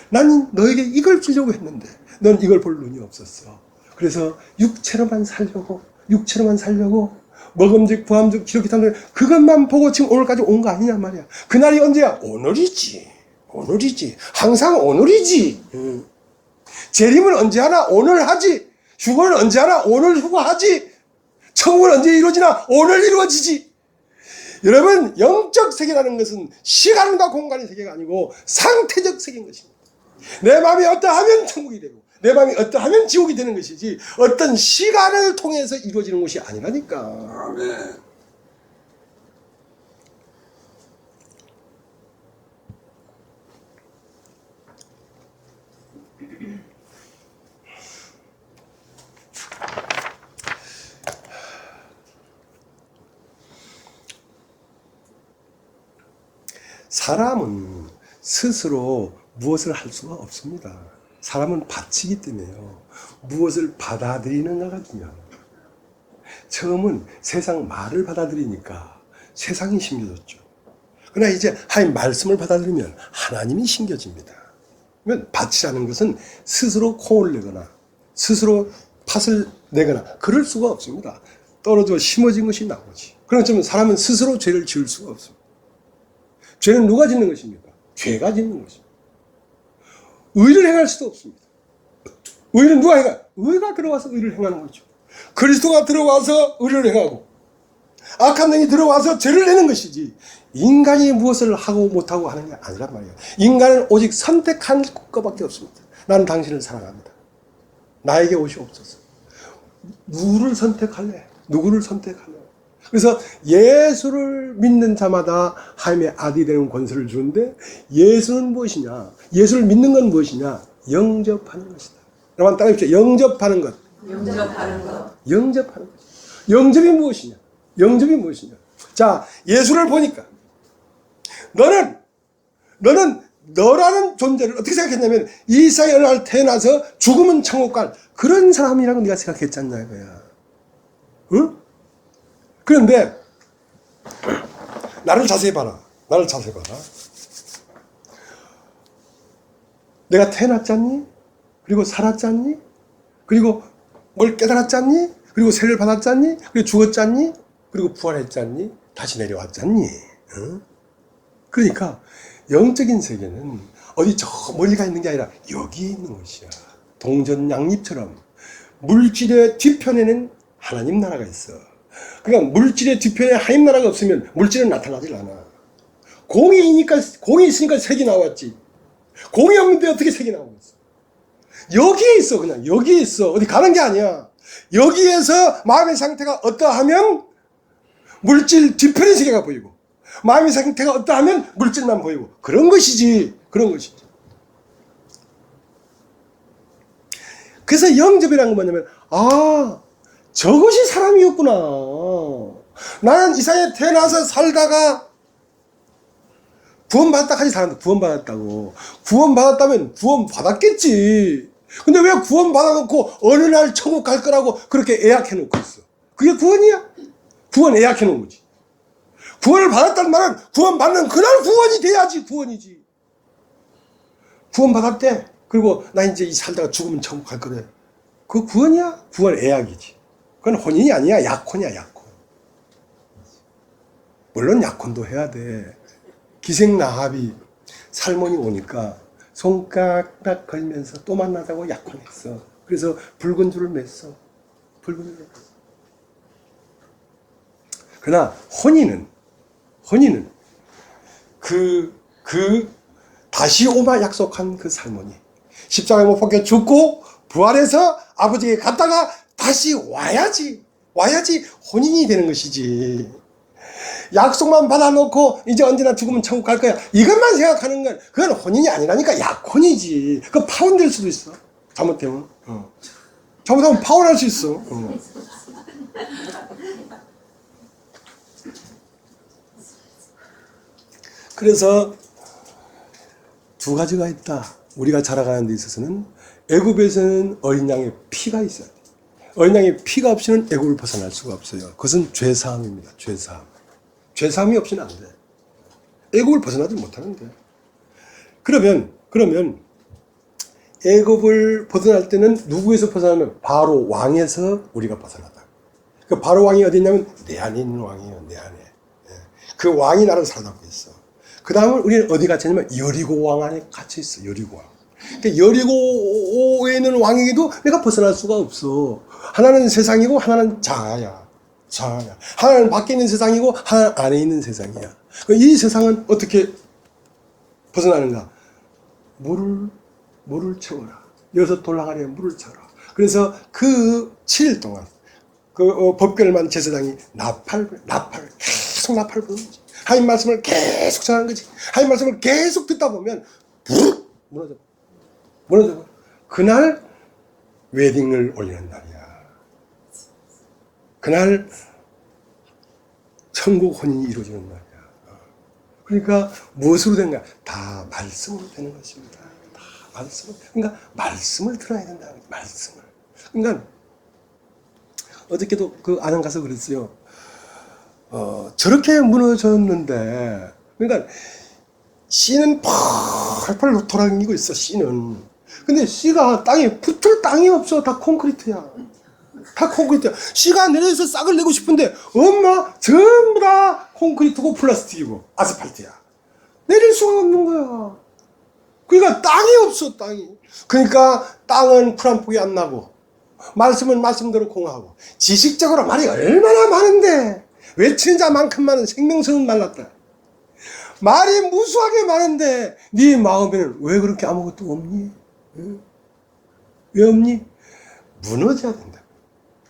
난 너에게 이걸 주려고 했는데 넌 이걸 볼 눈이 없었어. 그래서 육체로만 살려고 먹음직 부함직 기록기 탐 그것만 보고 지금 오늘까지 온 거 아니냐 말이야. 그날이 언제야? 오늘이지. 항상 오늘이지. 재림은 언제 하나? 오늘 하지. 휴거는 언제 하나? 오늘 휴거하지. 천국은 언제 이루어지나? 오늘 이루어지지. 여러분, 영적 세계라는 것은 시간과 공간의 세계가 아니고 상태적 세계인 것입니다. 내 마음이 어떠하면 천국이 되고 내 마음이 어떠하면 지옥이 되는 것이지 어떤 시간을 통해서 이루어지는 것이 아니라니까. 아멘. 사람은 스스로 무엇을 할 수가 없습니다. 사람은 바치기 때문에요. 무엇을 받아들이는가가 중요합니다. 처음은 세상 말을 받아들이니까 세상이 심겨졌죠. 그러나 이제 하나님 말씀을 받아들이면 하나님이 심겨집니다. 그러면 밭이라는 것은 스스로 콩을 내거나 스스로 팥을 내거나 그럴 수가 없습니다. 떨어져 심어진 것이 나오지. 그렇지만 사람은 스스로 죄를 지을 수가 없습니다. 죄는 누가 짓는 것입니까? 죄가 짓는 것입니다. 의를 행할 수도 없습니다. 의는 누가 행하? 의가 들어와서 의를 행하는 거죠. 그리스도가 들어와서 의를 행하고 악한 영이 들어와서 죄를 내는 것이지 인간이 무엇을 하고 못하고 하는 게 아니란 말이에요. 인간은 오직 선택한 것밖에 없습니다. 나는 당신을 사랑합니다. 나에게 오시옵소서. 누구를 선택할래? 누구를 선택할래? 그래서 예수를 믿는 자마다 하나님의 아들이 되는 권세를 주는데 예수는 무엇이냐? 예수를 믿는 건 무엇이냐? 영접하는 것이다. 여러분 따라해보시죠. 영접하는 것.
영접하는 것.
영접하는 것. 영접이 무엇이냐? 영접이 무엇이냐? 자, 예수를 보니까 너는 너라는 존재를 어떻게 생각했냐면 이 세상에 어느 날 태어나서 죽으면 천국 갈 그런 사람이라고 네가 생각했잖냐 이거야. 응? 그런데 나를 자세히 봐라. 나를 자세히 봐라. 내가 태어났잖니? 그리고 살았잖니? 그리고 뭘 깨달았잖니? 그리고 세를 받았잖니? 그리고 죽었잖니? 그리고 부활했잖니? 다시 내려왔잖니? 응? 그러니까 영적인 세계는 어디 저 멀리가 있는 게 아니라 여기 있는 것이야. 동전양립처럼 물질의 뒤편에는 하나님 나라가 있어. 그러니까 물질의 뒤편에 하나님 나라가 없으면 물질은 나타나질 않아. 공이 있으니까 색이 나왔지. 공이 없는데 어떻게 색이 나오겠어? 여기에 있어. 그냥 여기에 있어. 어디 가는 게 아니야. 여기에서 마음의 상태가 어떠하면 물질 뒤편의 세계가 보이고 마음의 상태가 어떠하면 물질만 보이고 그런 것이지. 그런 것이지. 그래서 영접이라는 건 뭐냐면 저것이 사람이었구나. 나는 이 세상에 태어나서 살다가 구원받았다까지 살았는데 구원받았다고. 구원받았다면 구원받았겠지. 근데 왜 구원받아놓고 어느 날 천국 갈 거라고 그렇게 예약해놓고 있어? 그게 구원이야? 구원 예약해놓은 거지. 구원을 받았다는 말은 구원받는 그날 구원이 돼야지 구원이지. 구원받았대. 그리고 나 이제 이 살다가 죽으면 천국 갈 거래. 그거 구원이야? 구원 예약이지. 그건 혼인이 아니야. 약혼이야. 약혼. 물론 약혼도 해야 돼. 기생나합이 살몬이 오니까 손가락 걸면서 또 만나자고 약혼했어. 그래서 붉은 줄을 맸어. 붉은 줄을 맸어. 그러나 혼인은 다시 오마 약속한 그 살몬이 십자가에 못 박혀 죽고 부활해서 아버지에게 갔다가 다시 와야지 혼인이 되는 것이지. 약속만 받아놓고 이제 언제나 죽으면 천국 갈 거야 이것만 생각하는 건 그건 혼인이 아니라니까 약혼이지. 그거 파혼될 수도 있어. 잘못되면 잘못하면 파혼할 수 있어. 그래서 두 가지가 있다. 우리가 자라가는 데 있어서는 애굽에서는 어린 양의 피가 있어야 돼. 어린 양의 피가 없이는 애굽을 벗어날 수가 없어요. 그것은 죄사함입니다. 죄사함이 없이는 안 돼. 애굽을 벗어나지 못하는데. 그러면 애굽을 벗어날 때는 누구에서 벗어나면 바로 왕에서 우리가 벗어나다. 그 바로 왕이 어디냐면 내 안에 있는 왕이에요. 내 안에. 그 왕이 나를 사로잡고 있어. 그 다음은 우리는 어디 갇혀있냐면 여리고 왕 안에 갇혀있어. 여리고 왕. 그러니까 여리고에 있는 왕에게도 내가 벗어날 수가 없어. 하나는 세상이고 하나는 자아야. 하나는 밖에 있는 세상이고 하나는 안에 있는 세상이야. 이 세상은 어떻게 벗어나는가? 물을 채워라. 여기서 돌아가려 물을 채워라. 그래서 그 7일 동안 그 법궤를 제사장이 나팔 계속 나팔 부는 거지. 하나님 말씀을 계속 전하는 거지. 하나님 말씀을 계속 듣다 보면 부르륵 무너져. 그날 웨딩을 올리는 날이야. 그날 천국 혼인이 이루어지는 날이야. 그러니까 무엇으로 된가? 다 말씀으로 되는 것입니다. 다 말씀으로. 그러니까 말씀을 들어야 된다. 말씀을. 그러니까 어저께도 그 안양 가서 그랬어요. 저렇게 무너졌는데, 그러니까 씨는 펄펄 돌아다니고 있어. 씨는. 근데 씨가 땅에 붙을 땅이 없어. 다 콘크리트야. 씨가 내려서 싹을 내고 싶은데 엄마 전부 다 콘크리트고 플라스틱이고 아스팔트야. 내릴 수가 없는 거야. 그러니까 땅이 없어, 땅이. 그러니까 땅은 풀 한 폭이 안 나고, 말씀은 말씀대로 공하고, 지식적으로 말이 얼마나 많은데, 외치는 자만큼만은 생명수는 말랐다. 말이 무수하게 많은데, 네 마음에는 왜 그렇게 아무것도 없니? 왜 없니? 무너져야 된다.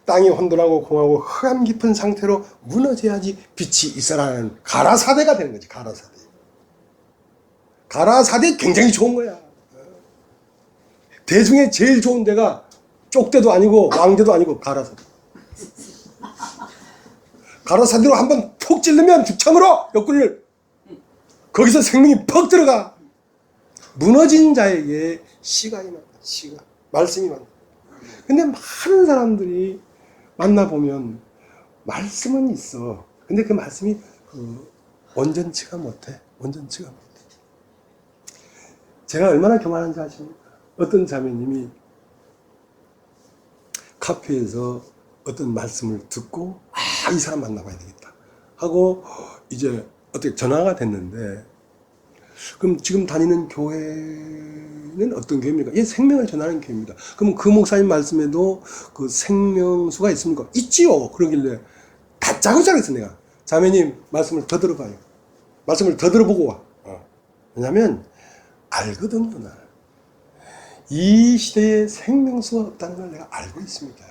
땅이 혼돈하고 공하고 흑암 깊은 상태로 무너져야지 빛이 있어라는 가라사대가 되는 거지. 가라사대. 가라사대 굉장히 좋은 거야. 대중에 제일 좋은 데가 쪽대도 아니고 왕대도 아니고 가라사대. 가라사대로 한번 푹 찔르면 죽창으로 옆구리를, 거기서 생명이 퍽 들어가. 무너진 자에게 씨가 임한다. 씨가. 말씀이 많다. 근데 많은 사람들이 만나보면 말씀은 있어. 근데 그 말씀이 온전치가 못해. 온전치가 못해. 제가 얼마나 교만한지 아십니까? 어떤 자매님이 카페에서 어떤 말씀을 듣고, 이 사람 만나봐야 되겠다 하고 이제 어떻게 전화가 됐는데, 그럼 지금 다니는 교회는 어떤 교회입니까? 예, 생명을 전하는 교회입니다. 그럼 그 목사님 말씀에도 그 생명수가 있습니까? 있지요. 그러길래 다짜고짜 했어. 내가, 자매님 말씀을 더 들어봐요. 말씀을 더 들어보고 와. 왜냐면 알거든요. 나. 이 시대에 생명수가 없다는 걸 내가 알고 있습니다.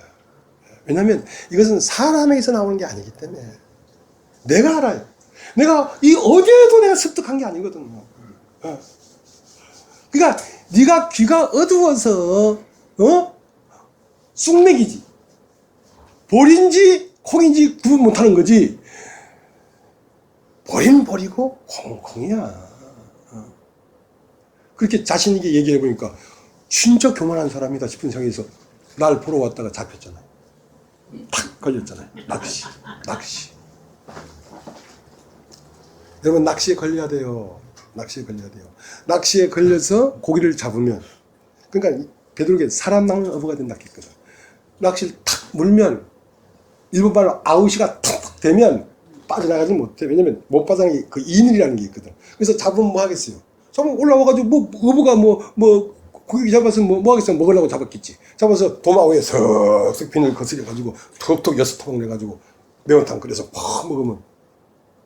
왜냐면 이것은 사람에게서 나오는 게 아니기 때문에 내가 알아요. 내가 이 어디에도 내가 습득한 게 아니거든요. 그러니까 네가 귀가 어두워서 쑥맥이지, 볼인지 콩인지 구분 못하는 거지. 볼인 볼이고 콩콩이야. 그렇게 자신 있게 얘기해 보니까 진짜 교만한 사람이다 싶은 생각에서 날 보러 왔다가 잡혔잖아요. 탁 걸렸잖아요. 낚시. 여러분, 낚시에 걸려야 돼요. 낚시에 걸려야 돼요. 낚시에 걸려서 고기를 잡으면, 그러니까 베드로에게 사람 낚는 어부가 된다 했거든. 낚시를 탁 물면, 일본 말로 아우시가 탁 되면 빠져나가지 못해. 왜냐면 못 빠져나가는 게 그 인일이라는 게 있거든. 그래서 잡으면 뭐 하겠어요? 잡으면 올라와가지고 어부가 고기 잡아서 뭐 하겠어요? 먹으려고 잡았겠지. 잡아서 도마 위에 석석 비늘 거스려가지고 톡톡 6토막 내가지고 매운탕 끓여서 팍 먹으면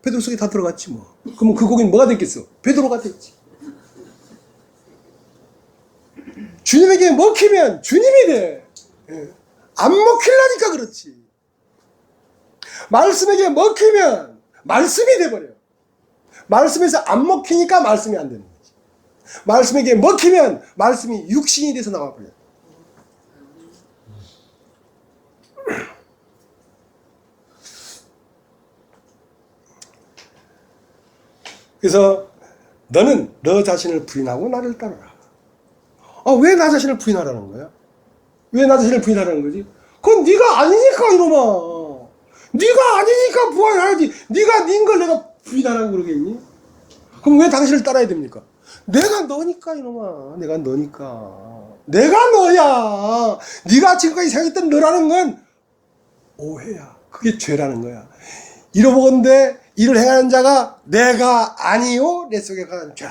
베드로 속에 다 들어갔지 뭐. 그러면 그 고기는 뭐가 됐겠어? 베드로가 됐지. 주님에게 먹히면 주님이 돼. 안 먹히려니까 그렇지. 말씀에게 먹히면 말씀이 돼버려. 말씀에서 안 먹히니까 말씀이 안 되는 거지. 말씀에게 먹히면 말씀이 육신이 돼서 나와버려. 그래서 너는 너 자신을 부인하고 나를 따르라. 왜 나 자신을 부인하라는 거야? 왜 나 자신을 부인하라는 거지? 그건 네가 아니니까 이놈아. 네가 아니니까 부인해야지. 네가 닌 걸 내가 부인하라고 그러겠니? 그럼 왜 당신을 따라야 됩니까? 내가 너니까 이놈아. 내가 너니까. 내가 너야. 네가 지금까지 생각했던 너라는 건 오해야. 그게 죄라는 거야. 이러보건대 이를 행하는 자가 내가 아니요 내 속에 강한 죄.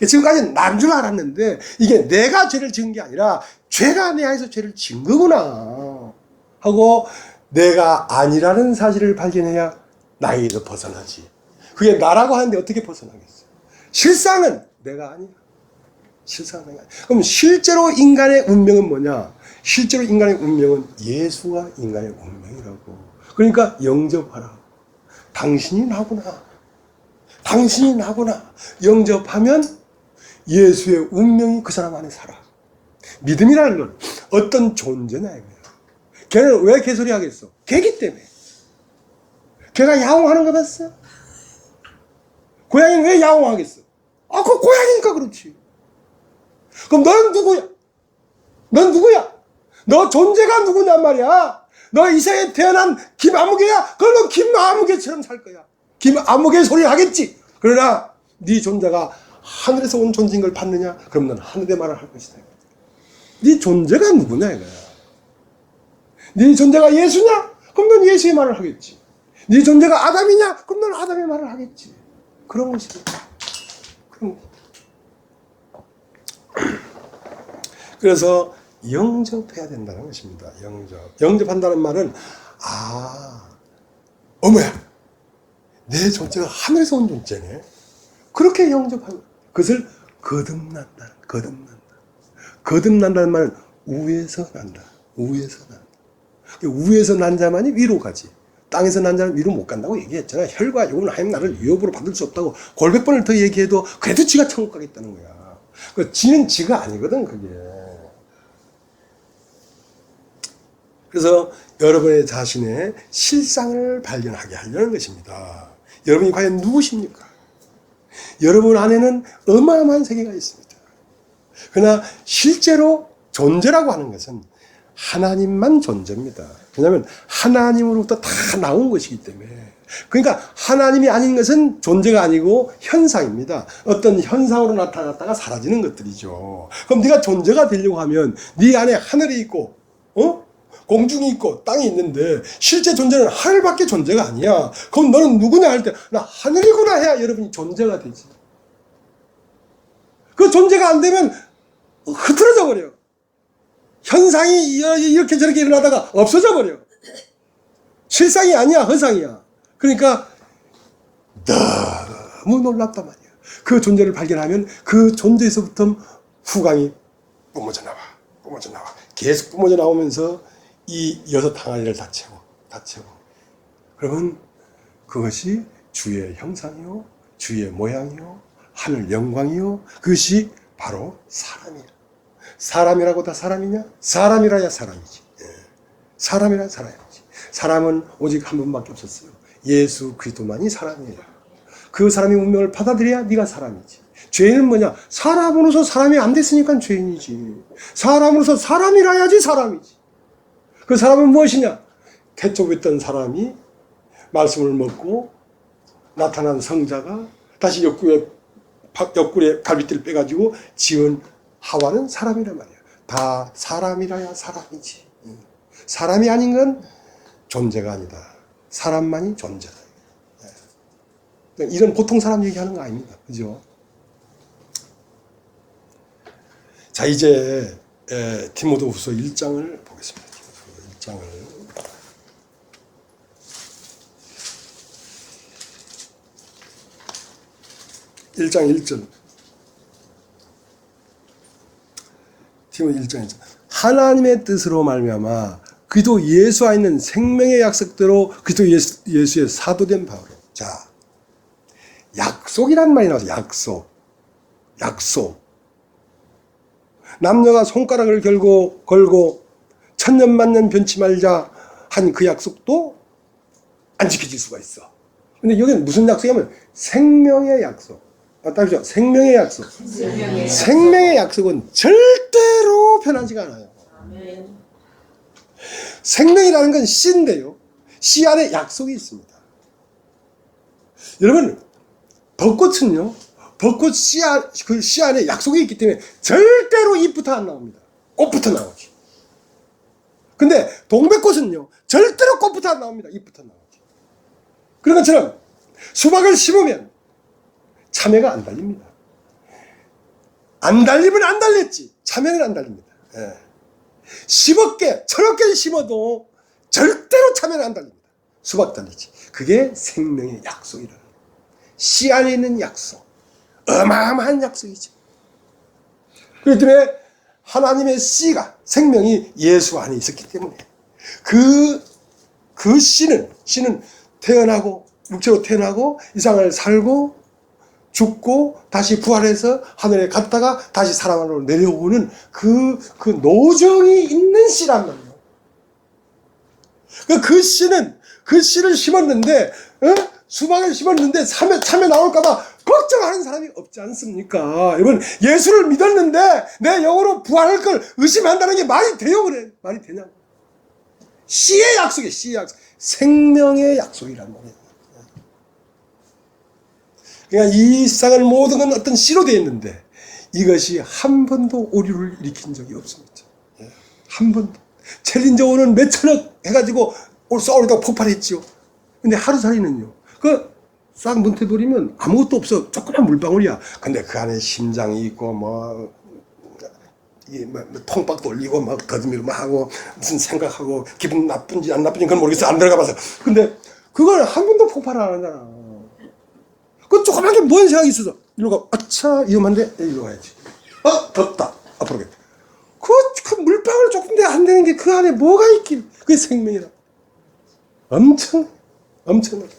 지금까지는 난 줄 알았는데 이게 내가 죄를 지은 게 아니라 죄가 내 안에서 죄를 지은 거구나 하고 내가 아니라는 사실을 발견해야 나에게서 벗어나지. 그게 나라고 하는데 어떻게 벗어나겠어? 실상은 내가 아니야. 실상은 내가 아니야. 그럼 실제로 인간의 운명은 뭐냐? 실제로 인간의 운명은 예수가 인간의 운명이라고. 그러니까 영접하라. 당신이 나구나. 당신이 나구나. 영접하면 예수의 운명이 그 사람 안에 살아. 믿음이라는 건 어떤 존재냐 이거야. 걔는 왜 개소리 하겠어? 걔기 때문에. 걔가 야옹하는 거 봤어? 고양이는 왜 야옹하겠어? 그 고양이니까 그렇지. 그럼 넌 누구야? 넌 누구야? 너 존재가 누구냔 말이야. 너 이 세상에 태어난 김아무개야? 그럼 너 김아무개처럼 살 거야. 김아무개 소리를 하겠지. 그러나 네 존재가 하늘에서 온 존재인 걸 봤느냐? 그럼 넌 하늘의 말을 할 것이다. 네 존재가 누구냐 이거야. 네 존재가 예수냐? 그럼 넌 예수의 말을 하겠지. 네 존재가 아담이냐? 그럼 넌 아담의 말을 하겠지. 그런 것이야. 그럼 그래서 영접해야 된다는 것입니다. 영접한다는 말은 어머야, 내 존재가 하늘에서 온 존재네. 그렇게 영접하고 그것을 거듭난다. 거듭난다는 말은 우에서 난다. 우에서 난 자만이 위로 가지. 땅에서 난 자는 위로 못 간다고 얘기했잖아. 혈과 육은 하나님 나라를 위협으로 받을 수 없다고 골백 번을 더 얘기해도 그래도 지가 천국 가겠다는 거야. 지는 지가 아니거든, 그게. 그래서 여러분의 자신의 실상을 발견하게 하려는 것입니다. 여러분이 과연 누구십니까? 여러분 안에는 어마어마한 세계가 있습니다. 그러나 실제로 존재라고 하는 것은 하나님만 존재입니다. 왜냐하면 하나님으로부터 다 나온 것이기 때문에. 그러니까 하나님이 아닌 것은 존재가 아니고 현상입니다. 어떤 현상으로 나타났다가 사라지는 것들이죠. 그럼 네가 존재가 되려고 하면 네 안에 하늘이 있고 공중이 있고 땅이 있는데 실제 존재는 하늘밖에 존재가 아니야. 그럼 너는 누구냐 할 때 나 하늘이구나 해야 여러분이 존재가 되지. 그 존재가 안 되면 흐트러져 버려. 현상이 이렇게 저렇게 일어나다가 없어져 버려. 실상이 아니야, 허상이야. 그러니까 너무 놀랍단 말이야. 그 존재를 발견하면 그 존재에서부터 후광이 뿜어져 나와. 계속 뿜어져 나오면서 이 6 항아리를 다 채워. 그러면 그것이 주의 형상이요, 주의 모양이요, 하늘 영광이요, 그것이 바로 사람이야. 사람이라고 다 사람이냐? 사람이라야 사람이지. 사람이라야 사람이지. 사람은 오직 한 분밖에 없었어요. 예수 그리스도만이 사람이에요. 그 사람의 운명을 받아들여야 네가 사람이지. 죄인은 뭐냐? 사람으로서 사람이 안 됐으니까 죄인이지. 사람으로서 사람이라야지 사람이지. 그 사람은 무엇이냐? 태초에 있던 사람이 말씀을 먹고 나타난 성자가 다시 옆구리에 갈빗대를 빼가지고 지은 하와는 사람이란 말이야. 다 사람이라야 사람이지. 사람이 아닌 건 존재가 아니다. 사람만이 존재다. 이런 보통 사람 얘기하는 거 아닙니다. 그죠? 자, 이제 디모데후서 1장을 보겠습니다. 1장을. 1장 1절. 디모데 1장 1절. 하나님의 뜻으로 말미암아 그리스도 예수 안에 있는 생명의 약속대로 그리스도 예수의 사도된 바울로. 자, 약속이란 말이 나와서 약속. 남녀가 손가락을 걸고 천년만년 변치 말자 한 그 약속도 안 지켜질 수가 있어. 근데 여기는 무슨 약속이냐면 생명의 약속. 맞다죠? 생명의 약속. 생명의 약속은 절대로 변하지가 않아요. 아멘. 생명이라는 건 씨인데요. 씨 안에 약속이 있습니다. 여러분, 벚꽃은요, 벚꽃 씨 안에 약속이 있기 때문에 절대로 잎부터 안 나옵니다. 꽃부터 나오지. 근데 동백꽃은요, 절대로 꽃부터 안 나옵니다. 잎부터 나오지. 그런 것처럼 수박을 심으면 참외가 안 달립니다. 안 달리면 안 달렸지. 참외는 안 달립니다. 10억 개, 1000억 개를 심어도 절대로 참외는 안 달립니다. 수박 달리지. 그게 생명의 약속이라는 거예요. 씨 안에 있는 약속. 어마어마한 약속이죠. 그렇기 때문에 하나님의 씨가, 생명이 예수 안에 있었기 때문에 그 씨는 태어나고, 육체로 태어나고, 이 세상을 살고, 죽고, 다시 부활해서 하늘에 갔다가 다시 사람으로 내려오는 그 노정이 있는 씨란 말이에요. 그 씨를 심었는데, 수박을 심었는데 참외 나올까봐 걱정하는 사람이 없지 않습니까? 여러분, 예수를 믿었는데 내 영으로 부활할 걸 의심한다는 게 말이 돼요? 그래? 말이 되냐고. 씨의 약속이에요. 씨의 약속. 생명의 약속이란 말이에요. 그러니까 이 세상을 모든 건 어떤 씨로 되어 있는데 이것이 한 번도 오류를 일으킨 적이 없습니다. 한 번도. 챌린저 오는 몇 천억 해가지고 올 쏘리다가 폭발했죠. 근데 하루살이는요. 싹 문태버리면 아무것도 없어. 조그만 물방울이야. 근데 그 안에 심장이 있고 뭐 통박 돌리고 막 더듬이로 막 하고 무슨 생각하고 기분 나쁜지 안 나쁜지 그건 모르겠어. 안 들어가 봐서. 근데 그걸 한 번도 폭발을 안 하잖아. 그 조그만 게 뭔 생각이 있어서 이리로 가. 아차 위험한데 이리로 가야지. 덥다. 앞으로 가야지. 그 물방울 조금 돼 안 되는 게 그 안에 뭐가 있긴. 그게 생명이다. 엄청나게.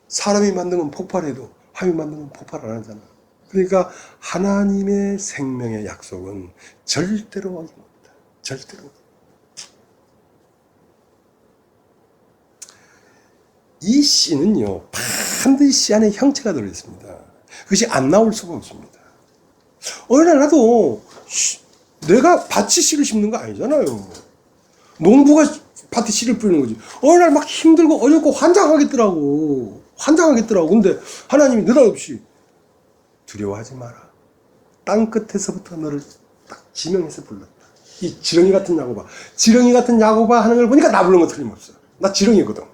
사람이 만든 건 폭발해도 하나님이 만든 건 폭발 안 하잖아. 그러니까 하나님의 생명의 약속은 절대로 어깁니다. 절대로. 이 씨는요, 반드시 씨 안에 형체가 들어있습니다. 그것이 안 나올 수가 없습니다. 어느 날 나도 내가 밭이 씨를 심는 거 아니잖아요. 농부가 밭에 씨를 뿌리는 거지. 어느 날 막 힘들고 어렵고 환장하겠더라고. 근데 하나님이 느닷없이 두려워하지 마라. 땅 끝에서부터 너를 딱 지명해서 불렀다. 이 지렁이 같은 야고바 하는 걸 보니까 나 부른 거 틀림없어. 나 지렁이거든.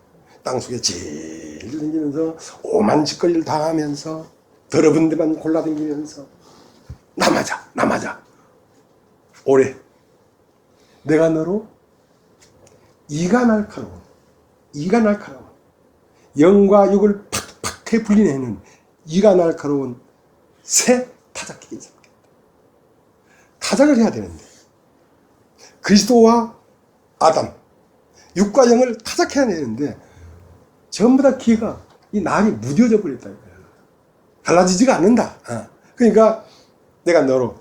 땅속에 질질 댕기면서 오만 짓거리를 당하면서 더러운 데만 골라댕기면서 나 맞아. 올해 내가 너로 이가 날카로운 영과 육을 팍팍해 분리내는 이가 날카로운 새 타작기를 삼겠다. 타작을 해야 되는데 그리스도와 아담 육과 영을 타작해야 되는데 전부 다 기가 이 날이 무뎌져 버렸다 이거야. 달라지지가 않는다. 그러니까 내가 너로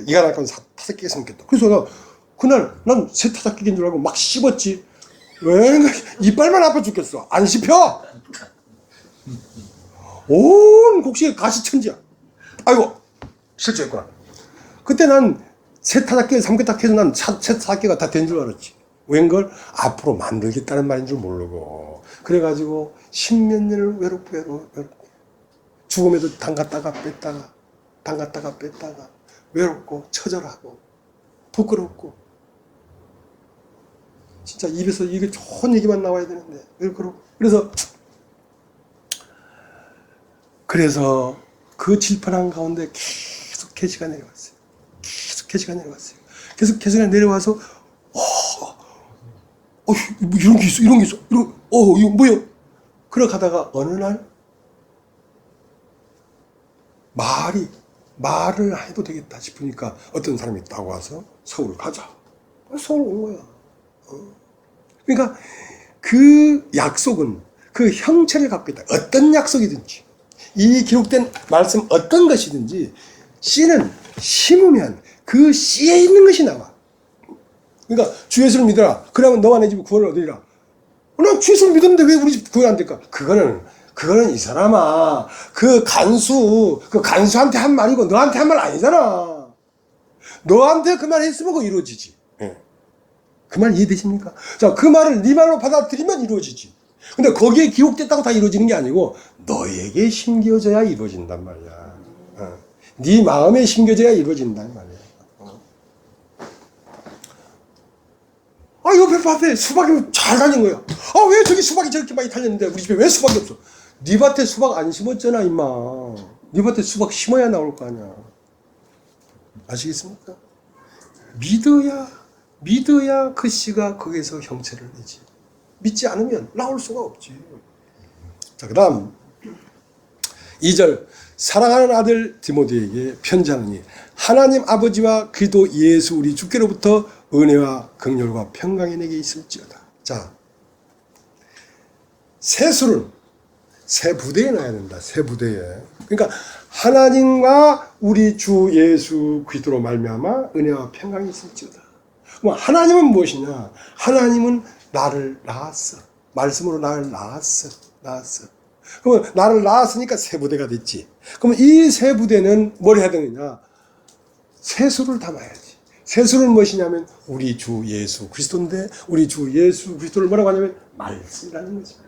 이가 날카로운 타작기를 삼겠다. 그래서 그날 난 새 타작기인 줄 알고 막 씹었지. 왜 이빨만 아파 죽겠어. 안 씹혀. 온 곡식에 가시천지야. 아이고 실수했구나. 그때 난 새 타작기를 삼겠다 해서 난 새 타작기가 다 된 줄 알았지. 웬걸 앞으로 만들겠다는 말인 줄 모르고 그래가지고 십몇 년을 외롭고 죽음에도 담갔다가 뺐다가 외롭고 처절하고 부끄럽고 진짜 입에서 이게 좋은 얘기만 나와야 되는데 그래서 그 질펀한 가운데 계속 계시가 내려왔어요. 계속 계시가 내려와서 이런 게 있어. 이거 뭐야? 그러가다가 어느 날 말을 해도 되겠다 싶으니까 어떤 사람이 딱 와서 서울 가자. 서울 온 거야. 그러니까 그 약속은 그 형체를 갖고 있다. 어떤 약속이든지 이 기록된 말씀 어떤 것이든지 씨는 심으면 그 씨에 있는 것이 나와. 그러니까 주 예수를 믿어라. 그러면 너와 내 집이 구원을 얻으리라. 난 주 예수를 믿었는데 왜 우리 집 구원 안 될까? 그거는 이 사람아 그 간수한테 한 말이고 너한테 한 말 아니잖아. 너한테 그 말 했으면 그거 이루어지지. 그 말 이해되십니까? 자, 그 말을 네 말로 받아들이면 이루어지지. 근데 거기에 기록됐다고 다 이루어지는 게 아니고 너에게 심겨져야 이루어진단 말이야. 네 마음에 심겨져야 이루어진단 말이야. 옆에 밭에 수박이 잘 달린 거야. 왜 저기 수박이 저렇게 많이 달렸는데 우리 집에 왜 수박이 없어? 네 밭에 수박 안 심었잖아 임마. 네 밭에 수박 심어야 나올 거 아니야. 아시겠습니까? 믿어야 그 씨가 거기서 형체를 내지. 믿지 않으면 나올 수가 없지. 자, 그 다음 2절 사랑하는 아들 디모데에게 편지하노니 하나님 아버지와 그리스도 예수 우리 주께로부터 은혜와 긍휼과 평강이 내게 있을지어다. 자, 세수를 새 부대에 놔야 된다. 새 부대에. 그러니까 하나님과 우리 주 예수 그리스도로 말미암아 은혜와 평강이 있을지어다. 그럼 하나님은 무엇이냐? 하나님은 나를 낳았어. 말씀으로 나를 낳았어. 그러면 나를 낳았으니까 새 부대가 됐지. 그러면 이 새 부대는 뭘 해야 되느냐? 세수를 담아야지. 세수는 무엇이냐면 우리 주 예수 그리스도인데 우리 주 예수 그리스도를 뭐라고 하냐면 말씀이라는 것입니다.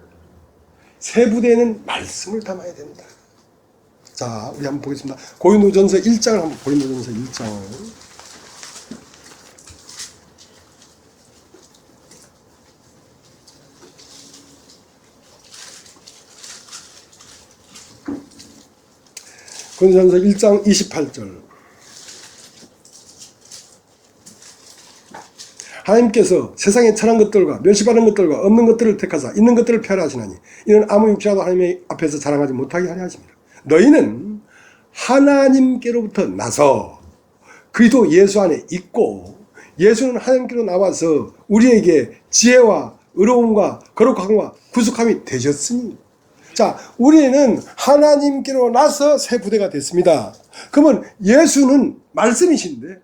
새 부대에는 말씀을 담아야 된다. 자, 우리 한번 보겠습니다. 고린도전서 1장을 한번 고린도전서 1장을 고린도전서 1장 28절. 하나님께서 세상에 천한 것들과 멸시받은 것들과 없는 것들을 택하사 있는 것들을 폐하라 하시나니 이는 아무 육체라도 하나님 앞에서 자랑하지 못하게 하려 하십니다. 너희는 하나님께로부터 나서 그리스도 예수 안에 있고 예수는 하나님께로 나와서 우리에게 지혜와 의로움과 거룩함과 구속함이 되셨으니, 자, 우리는 하나님께로 나서 새 부대가 됐습니다. 그러면 예수는 말씀이신데,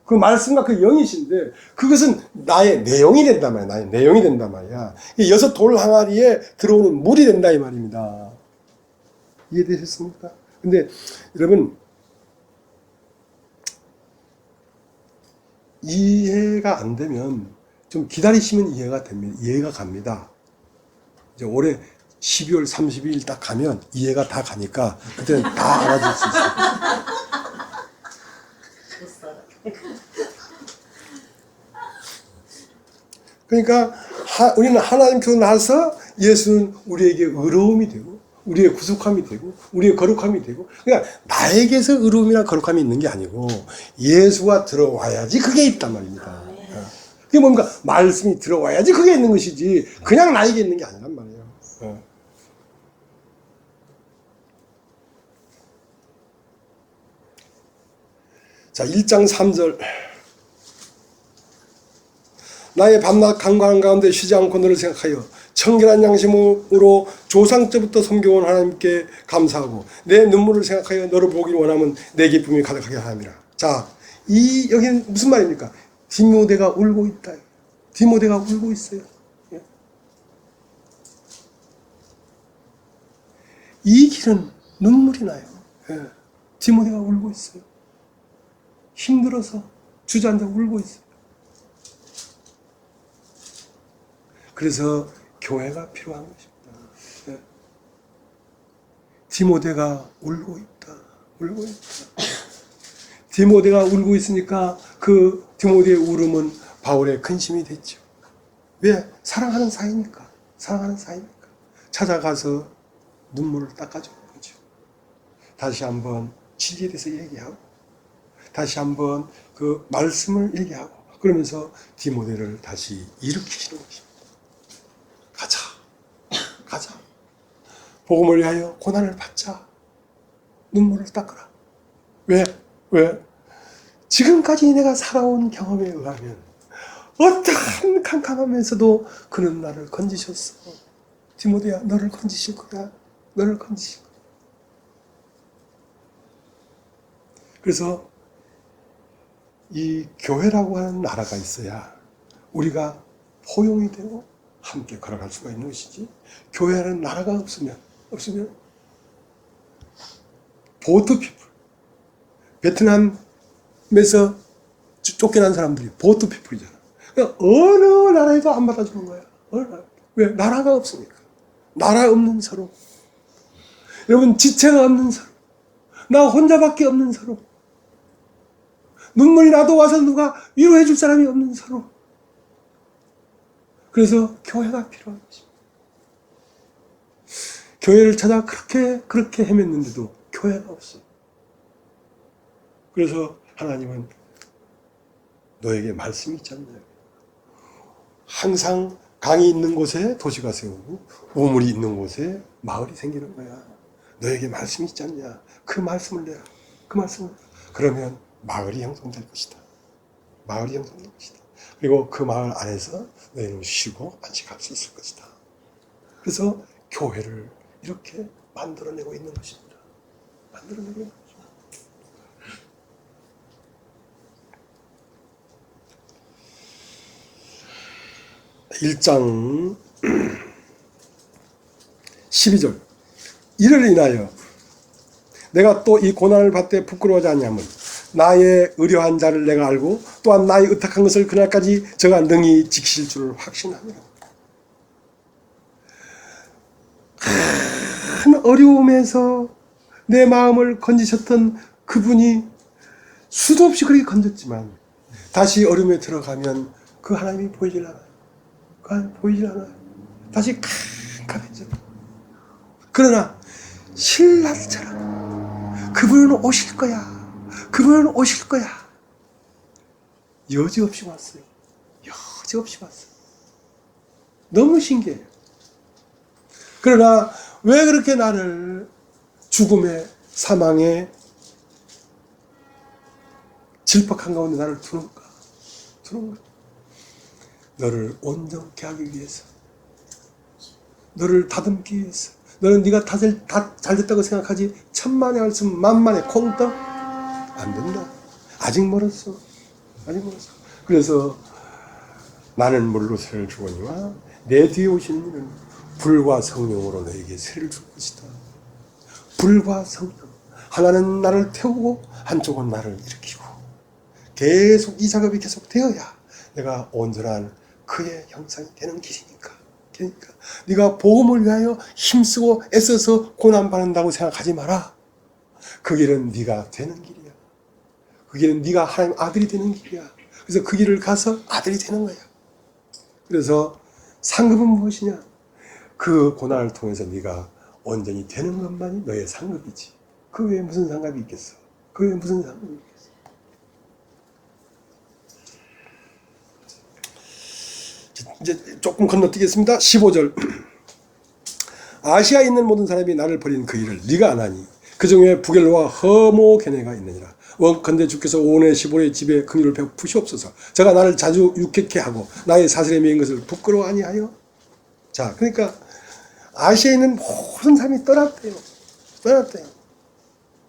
그 말씀과 그 영이신데, 그것은 나의 내용이 된단 말이야. 나의 내용이 된단 말이야. 여섯 돌 항아리에 들어오는 물이 된다 이 말입니다. 이해되셨습니까? 근데 여러분, 이해가 안 되면 좀 기다리시면 이해가 됩니다. 이해가 갑니다. 이제 올해 12월 30일 딱 가면 이해가 다 가니까 그때는 다 알아들 수 있어요. 그러니까 우리는 하나님께로 나서 예수는 우리에게 의로움이 되고 우리의 구속함이 되고 우리의 거룩함이 되고, 그러니까 나에게서 의로움이나 거룩함이 있는 게 아니고 예수가 들어와야지 그게 있단 말입니다. 그게 뭡니까? 말씀이 들어와야지 그게 있는 것이지 그냥 나에게 있는 게 아니란 말이에요. 자, 1장 3절. 나의 밤낮 간구하는 가운데 쉬지 않고 너를 생각하여 청결한 양심으로 조상 때부터 섬겨온 하나님께 감사하고 내 눈물을 생각하여 너를 보기를 원하면 내 기쁨이 가득하게 하느니라. 자, 여기는 무슨 말입니까? 디모데가 울고 있다. 디모데가 울고 있어요. 이 길은 눈물이 나요. 디모데가 울고 있어요. 힘들어서 주저앉아 울고 있어요. 그래서 교회가 필요한 것입니다. 디모데가 울고 있다. 울고 있다. 디모데가 울고 있으니까 그 디모데의 울음은 바울의 근심이 됐죠. 왜? 사랑하는 사이니까. 사랑하는 사이니까. 찾아가서 눈물을 닦아주는 거죠. 다시 한번 진리에 대해서 얘기하고 다시 한번 그 말씀을 얘기하고 그러면서 디모데를 다시 일으키시는 것입니다. 가자. 가자. 복음을 위하여 고난을 받자. 눈물을 닦으라. 왜? 왜? 지금까지 내가 살아온 경험에 의하면 어떠한 캄캄하면서도 그는 나를 건지셨어. 디모데야, 너를 건지실 거야. 너를 건지실 거야. 그래서 이 교회라고 하는 나라가 있어야 우리가 포용이 되고 함께 걸어갈 수가 있는 것이지, 교회라는 나라가 없으면 보트 피플, 베트남에서 쫓겨난 사람들이 보트 피플이잖아. 그러니까 어느 나라에도 안 받아주는 거야. 어느 나라. 왜? 나라가 없으니까. 나라 없는 서로. 여러분, 지체가 없는 서로. 나 혼자밖에 없는 서로. 눈물이 나도 와서 누가 위로해 줄 사람이 없는 서로. 그래서 교회가 필요한 것입니다. 교회를 찾아 그렇게 헤맸는데도 교회가 없어. 그래서 하나님은 너에게 말씀이 있지 않냐. 항상 강이 있는 곳에 도시가 세우고 우물이 있는 곳에 마을이 생기는 거야. 너에게 말씀이 있지 않냐. 그 말씀을 내라. 그 말씀을. 그러면 마을이 형성될 것이다. 마을이 형성될 것이다. 그리고 그 마을 안에서 너희는 쉬고 안식할 수 있을 것이다. 그래서 교회를 이렇게 만들어내고 있는 것입니다. 만들어내고 있는 것입니다. (1장 12절) 이를 인하여 내가 또 이 고난을 받되 부끄러워하지 않냐면 나의 의뢰한 자를 내가 알고 또한 나의 의탁한 것을 그날까지 저가 능히 지키실 줄을 확신하노라. 큰 어려움에서 내 마음을 건지셨던 그분이 수도 없이 그렇게 건졌지만 다시 어려움에 들어가면 그 하나님이 보이질 않아요. 그 하나님이 보이질 않아요. 다시 캄캄해져. 그러나 신라처럼 그분은 오실 거야. 그분은 오실 거야. 여지없이 왔어요. 여지없이 왔어요. 너무 신기해요. 그러나 왜 그렇게 나를 죽음의 사망의 질퍽한 가운데 나를 두는가? 너를 온전케 하기 위해서, 너를 다듬기 위해서. 너는 네가 다 잘 됐다고 생각하지 천만의 말씀 만만의 콩떡 안 된다. 아직 멀었어. 그래서 나는 물로 세를 주거니와 내 뒤에 오시는 이는 불과 성령으로 너에게 세를 줄 것이다. 불과 성령. 하나는 나를 태우고 한쪽은 나를 일으키고 계속 이 작업이 계속 되어야 내가 온전한 그의 형상이 되는 길이니까. 그러니까 네가 복음을 위하여 힘쓰고 애써서 고난받는다고 생각하지 마라. 그 길은 네가 되는 길이야. 그 길은 네가 하나님 아들이 되는 길이야. 그래서 그 길을 가서 아들이 되는 거야. 그래서 상급은 무엇이냐? 그 고난을 통해서 네가 온전히 되는 것만이 너의 상급이지. 그 외에 무슨 상급이 있겠어? 그 외에 무슨 상급이 있겠어? 이제 조금 건너뛰겠습니다. 15절. 아시아에 있는 모든 사람이 나를 버린 그 일을 네가 안 하니 그 중에 부겔로와 허모게네가 있느니라. 원컨대 주께서 5년 15의 집에 긍휼을 베푸시옵소서. 제가 나를 자주 유쾌케 하고 나의 사슬에 매인 것을 부끄러워 아니하여. 자, 그러니까 아시아에 있는 모든 사람이 떠났대요.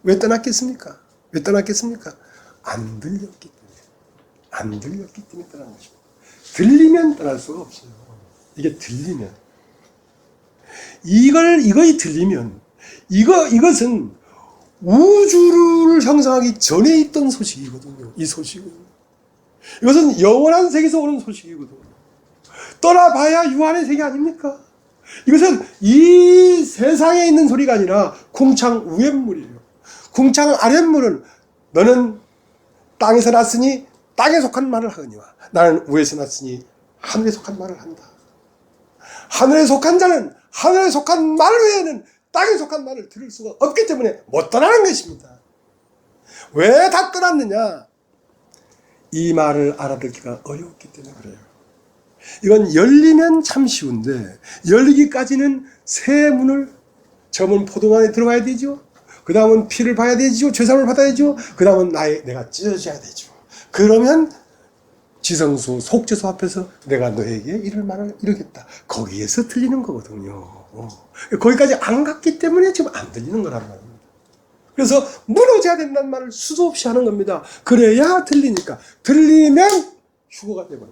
왜 떠났겠습니까? 안 들렸기 때문에 떠난 것입니다. 들리면 떠날 수가 없어요. 이게 들리면. 이것이 들리면, 이것은 우주를 형성하기 전에 있던 소식이거든요. 이 소식은. 이것은 영원한 세계에서 오는 소식이거든요. 떠나봐야 유한의 세계 아닙니까? 이것은 이 세상에 있는 소리가 아니라 궁창 위의 물이에요. 궁창 아랫 물은 너는 땅에서 났으니 땅에 속한 말을 하거니와 나는 위에서 났으니 하늘에 속한 말을 한다. 하늘에 속한 자는 하늘에 속한 말 외에는 땅에 속한 말을 들을 수가 없기 때문에 못 떠나는 것입니다. 왜 다 떠났느냐? 이 말을 알아듣기가 어려웠기 때문에 그래요. 이건 열리면 참 쉬운데 열리기까지는 새 문을 저 문 포동 안에 들어가야 되죠. 그 다음은 피를 봐야 되죠. 죄사함을 받아야죠. 그 다음은 내가 찢어져야 되죠. 그러면 지성소 속죄소 앞에서 내가 너에게 이럴 말을 이루겠다. 거기에서 들리는 거거든요. 거기까지 안 갔기 때문에 지금 안 들리는 거란 말입니다. 그래서 무너져야 된다는 말을 수도 없이 하는 겁니다. 그래야 들리니까. 들리면 휴거가 돼버려요.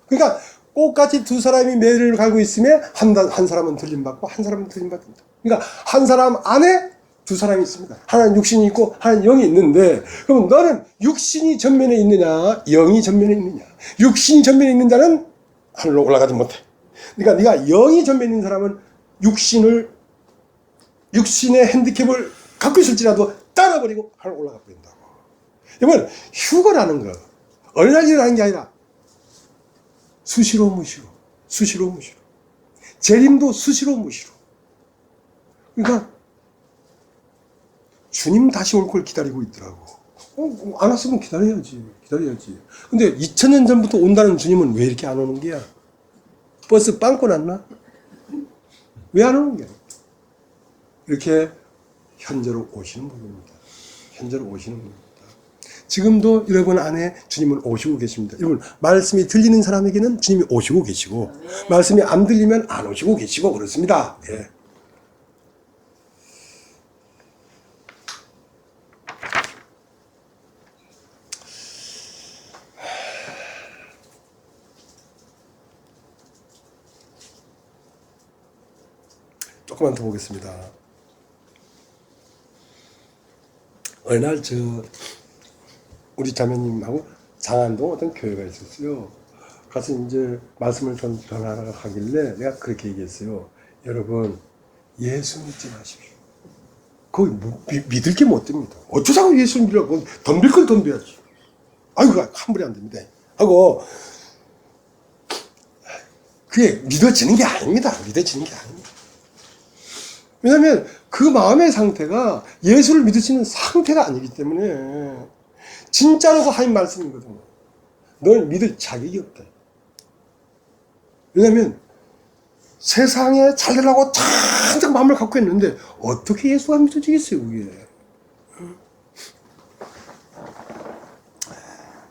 그러니까 꽃같이 두 사람이 매를 갈고 있으면 한 사람은 들림받고 한 사람은 들림받는다. 그러니까 한 사람 안에 두 사람이 있습니다. 하나는 육신이 있고 하나는 영이 있는데, 그럼 너는 육신이 전면에 있느냐 영이 전면에 있느냐? 육신이 전면에 있는 자는 하늘로 올라가지 못해. 그러니까 네가 영이 전면에 있는 사람은 육신의 핸디캡을 갖고 있을지라도 따라버리고 하늘로 올라가 버린다고. 이건 휴거라는 거 어느 날 일어나는 게 아니라 수시로 무시로 재림도 수시로 무시로. 그러니까 주님 다시 올 걸 기다리고 있더라고. 안 왔으면 기다려야지. 근데 2000년 전부터 온다는 주님은 왜 이렇게 안 오는 거야? 버스 빵꾸 났나? 왜 안 오는 거야? 이렇게 현재로 오시는 분입니다. 지금도 여러분 안에 주님은 오시고 계십니다. 여러분, 말씀이 들리는 사람에게는 주님이 오시고 계시고, 말씀이 안 들리면 안 오시고 계시고 그렇습니다. 예. 조금만 더 보겠습니다. 어느 날 우리 자매님하고 장안동 어떤 교회가 있었어요. 가서 이제 말씀을 전하러 가길래 내가 그렇게 얘기했어요. 여러분, 예수 믿지 마십시오. 거기 믿을 게 못 됩니다. 어쩌자고 예수 믿으라고 덤빌 건 덤벼야지. 아이고, 환불이 안 됩니다. 하고, 그게 믿어지는 게 아닙니다. 왜냐면 그 마음의 상태가 예수를 믿을 수 있는 상태가 아니기 때문에 진짜로 그 하나님 말씀이거든요. 널 믿을 자격이 없다. 왜냐하면 세상에 잘 되려고 찬장 마음을 갖고 있는데 어떻게 예수가 믿어지겠어요, 그게.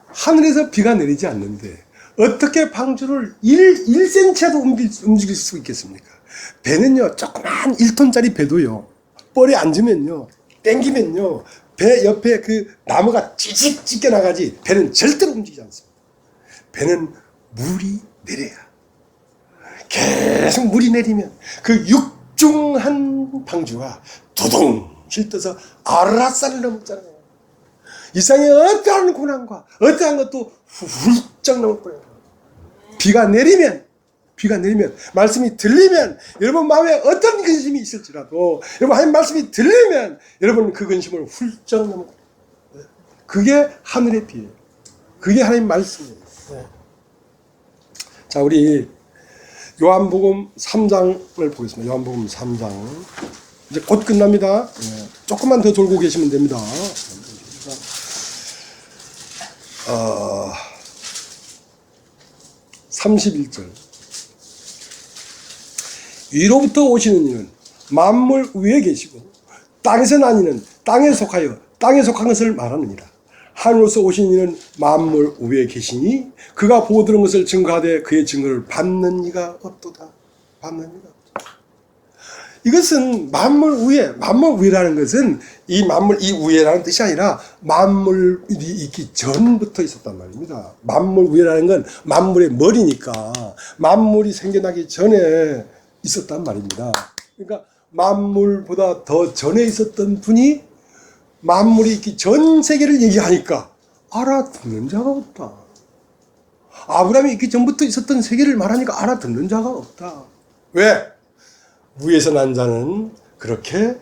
하늘에서 비가 내리지 않는데 어떻게 방주를 1cm도 움직일 수 있겠습니까? 배는요, 조그만 1톤짜리 배도요, 뻘에 앉으면요, 땡기면요, 배 옆에 그 나무가 찌직 찢겨나가지 배는 절대로 움직이지 않습니다. 배는 물이 내려야, 계속 물이 내리면 그 육중한 방주가 두둥 힐떠서 아라산을 넘었잖아요. 이 세상에 어떠한 고난과 어떠한 것도 훌쩍 넘어버려요. 비가 내리면, 말씀이 들리면, 여러분 마음에 어떤 근심이 있을지라도, 여러분 하나님 말씀이 들리면, 여러분 그 근심을 훌쩍 넘어버려요. 그게 하늘의 비예요. 그게 하나님 말씀이에요. 자, 우리 요한복음 3장을 보겠습니다. 요한복음 3장. 이제 곧 끝납니다. 조금만 더 돌고 계시면 됩니다. 31절. 위로부터 오시는 이는 만물 위에 계시고 땅에서 난 이는 땅에 속하여 땅에 속한 것을 말하느니라. 하늘로서 오신 이는 만물 위에 계시니 그가 보고 들은 것을 증거하되 그의 증거를 받는 이가 없도다. 받는 이가 없도다. 이것은 만물 위라는 것은 이 만물, 이 위에라는 뜻이 아니라 만물이 있기 전부터 있었단 말입니다. 만물 위라는 건 만물의 머리니까 만물이 생겨나기 전에 있었단 말입니다. 그러니까 만물보다 더 전에 있었던 분이 만물이 있기 전 세계를 얘기하니까 알아듣는 자가 없다. 아브라함이 있기 전부터 있었던 세계를 말하니까 알아듣는 자가 없다. 왜? 위에서 난 자는 그렇게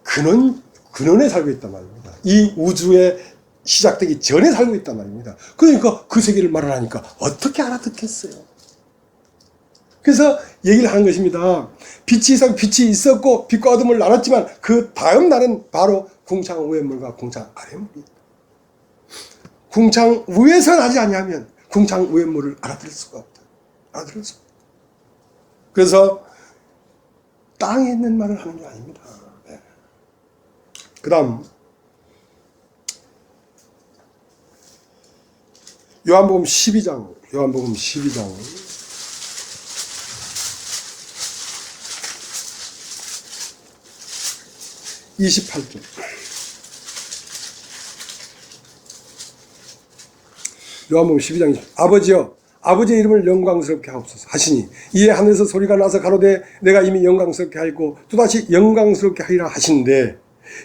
근원에 살고 있단 말입니다. 이 우주에 시작되기 전에 살고 있단 말입니다. 그러니까 그 세계를 말하니까 어떻게 알아듣겠어요? 그래서 얘기를 하는 것입니다. 빛이 있었고 빛과 어둠을 나눴지만 그 다음 날은 바로 궁창 위의 물과 궁창 아래의 물이. 궁창 위에서 나지 아니하면 궁창 위의 물을 알아들을 수가 없다. 알아들을 수가 없다. 그래서 땅에 있는 말을 하는 게 아닙니다. 네. 그 다음 요한복음 12장 28절. 요한복음 12장 20절. 아버지여, 아버지의 이름을 영광스럽게 하옵소서 하시니 이에 하늘에서 소리가 나서 가로되 내가 이미 영광스럽게 하였고 또다시 영광스럽게 하리라 하시는데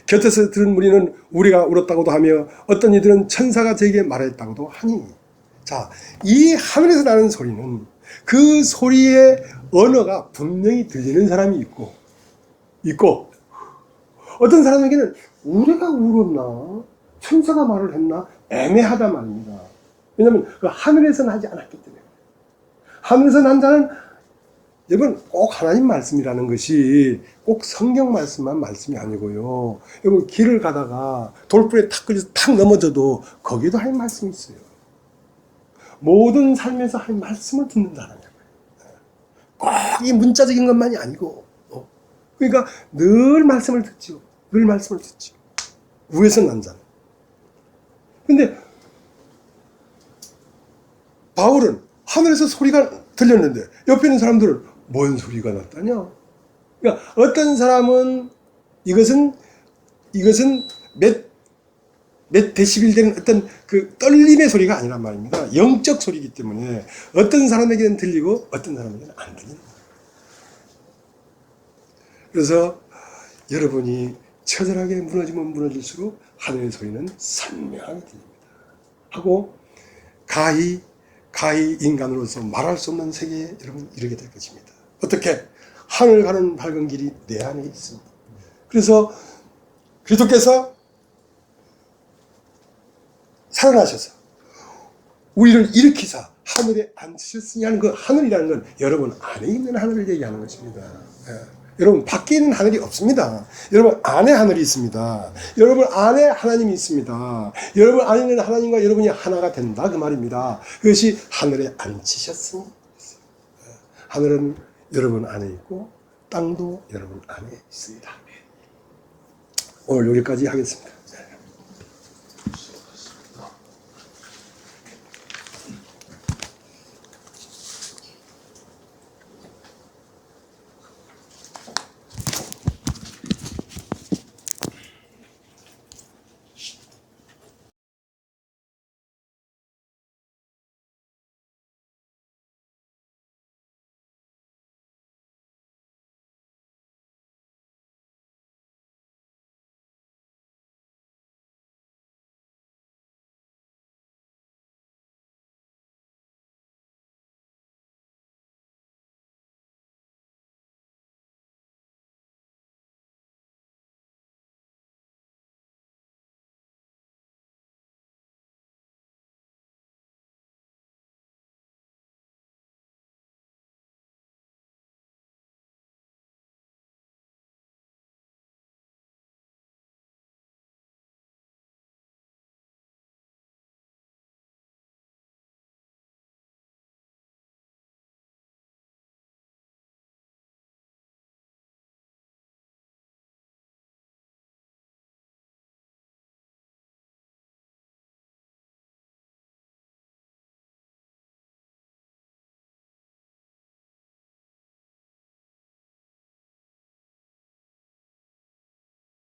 곁에서 들은 무리는 우리가 울었다고도 하며 어떤 이들은 천사가 저에게 말했다고도 하니. 자, 이 하늘에서 나는 소리는 그 소리의 언어가 분명히 들리는 사람이 있고 어떤 사람에게는 우리가 울었나? 천사가 말을 했나? 애매하단 말입니다. 왜냐하면 그 하늘에서 나지 않았기 때문에. 하늘에서 난 자는 여러분 꼭 하나님 말씀이라는 것이 꼭 성경 말씀만 말씀이 아니고요. 여러분 길을 가다가 돌불에 탁 걸려서 탁 넘어져도 거기에도 하나님 말씀이 있어요. 모든 삶에서 하나님 말씀을 듣는다는 거예요. 꼭 이 문자적인 것만이 아니고 그러니까 늘 말씀을 듣죠. 늘 말씀을 듣죠. 위에서 난 자는. 근데 바울은 하늘에서 소리가 들렸는데 옆에 있는 사람들은 뭔 소리가 났다냐? 그러니까 어떤 사람은 이것은 몇 데시벨 되는 어떤 그 떨림의 소리가 아니란 말입니다. 영적 소리이기 때문에 어떤 사람에게는 들리고 어떤 사람에게는 안 들립니다. 그래서 여러분이 처절하게 무너지면 무너질수록 하늘의 소리는 선명하게 들립니다. 하고 가히 인간으로서 말할 수 없는 세계에 여러분 이르게 될 것입니다. 어떻게? 하늘 가는 밝은 길이 내 안에 있습니다. 그래서 그리스도께서 살아나셔서 우리를 일으키사 하늘에 앉으셨으니 하는 그 하늘이라는 건 여러분 안에 있는 하늘을 얘기하는 것입니다. 여러분 밖에 있는 하늘이 없습니다. 여러분 안에 하늘이 있습니다. 여러분 안에 하나님이 있습니다. 여러분 안에 있는 하나님과 여러분이 하나가 된다 그 말입니다. 그것이 하늘에 앉히셨으니 하늘은 여러분 안에 있고 땅도 여러분 안에 있습니다. 오늘 여기까지 하겠습니다.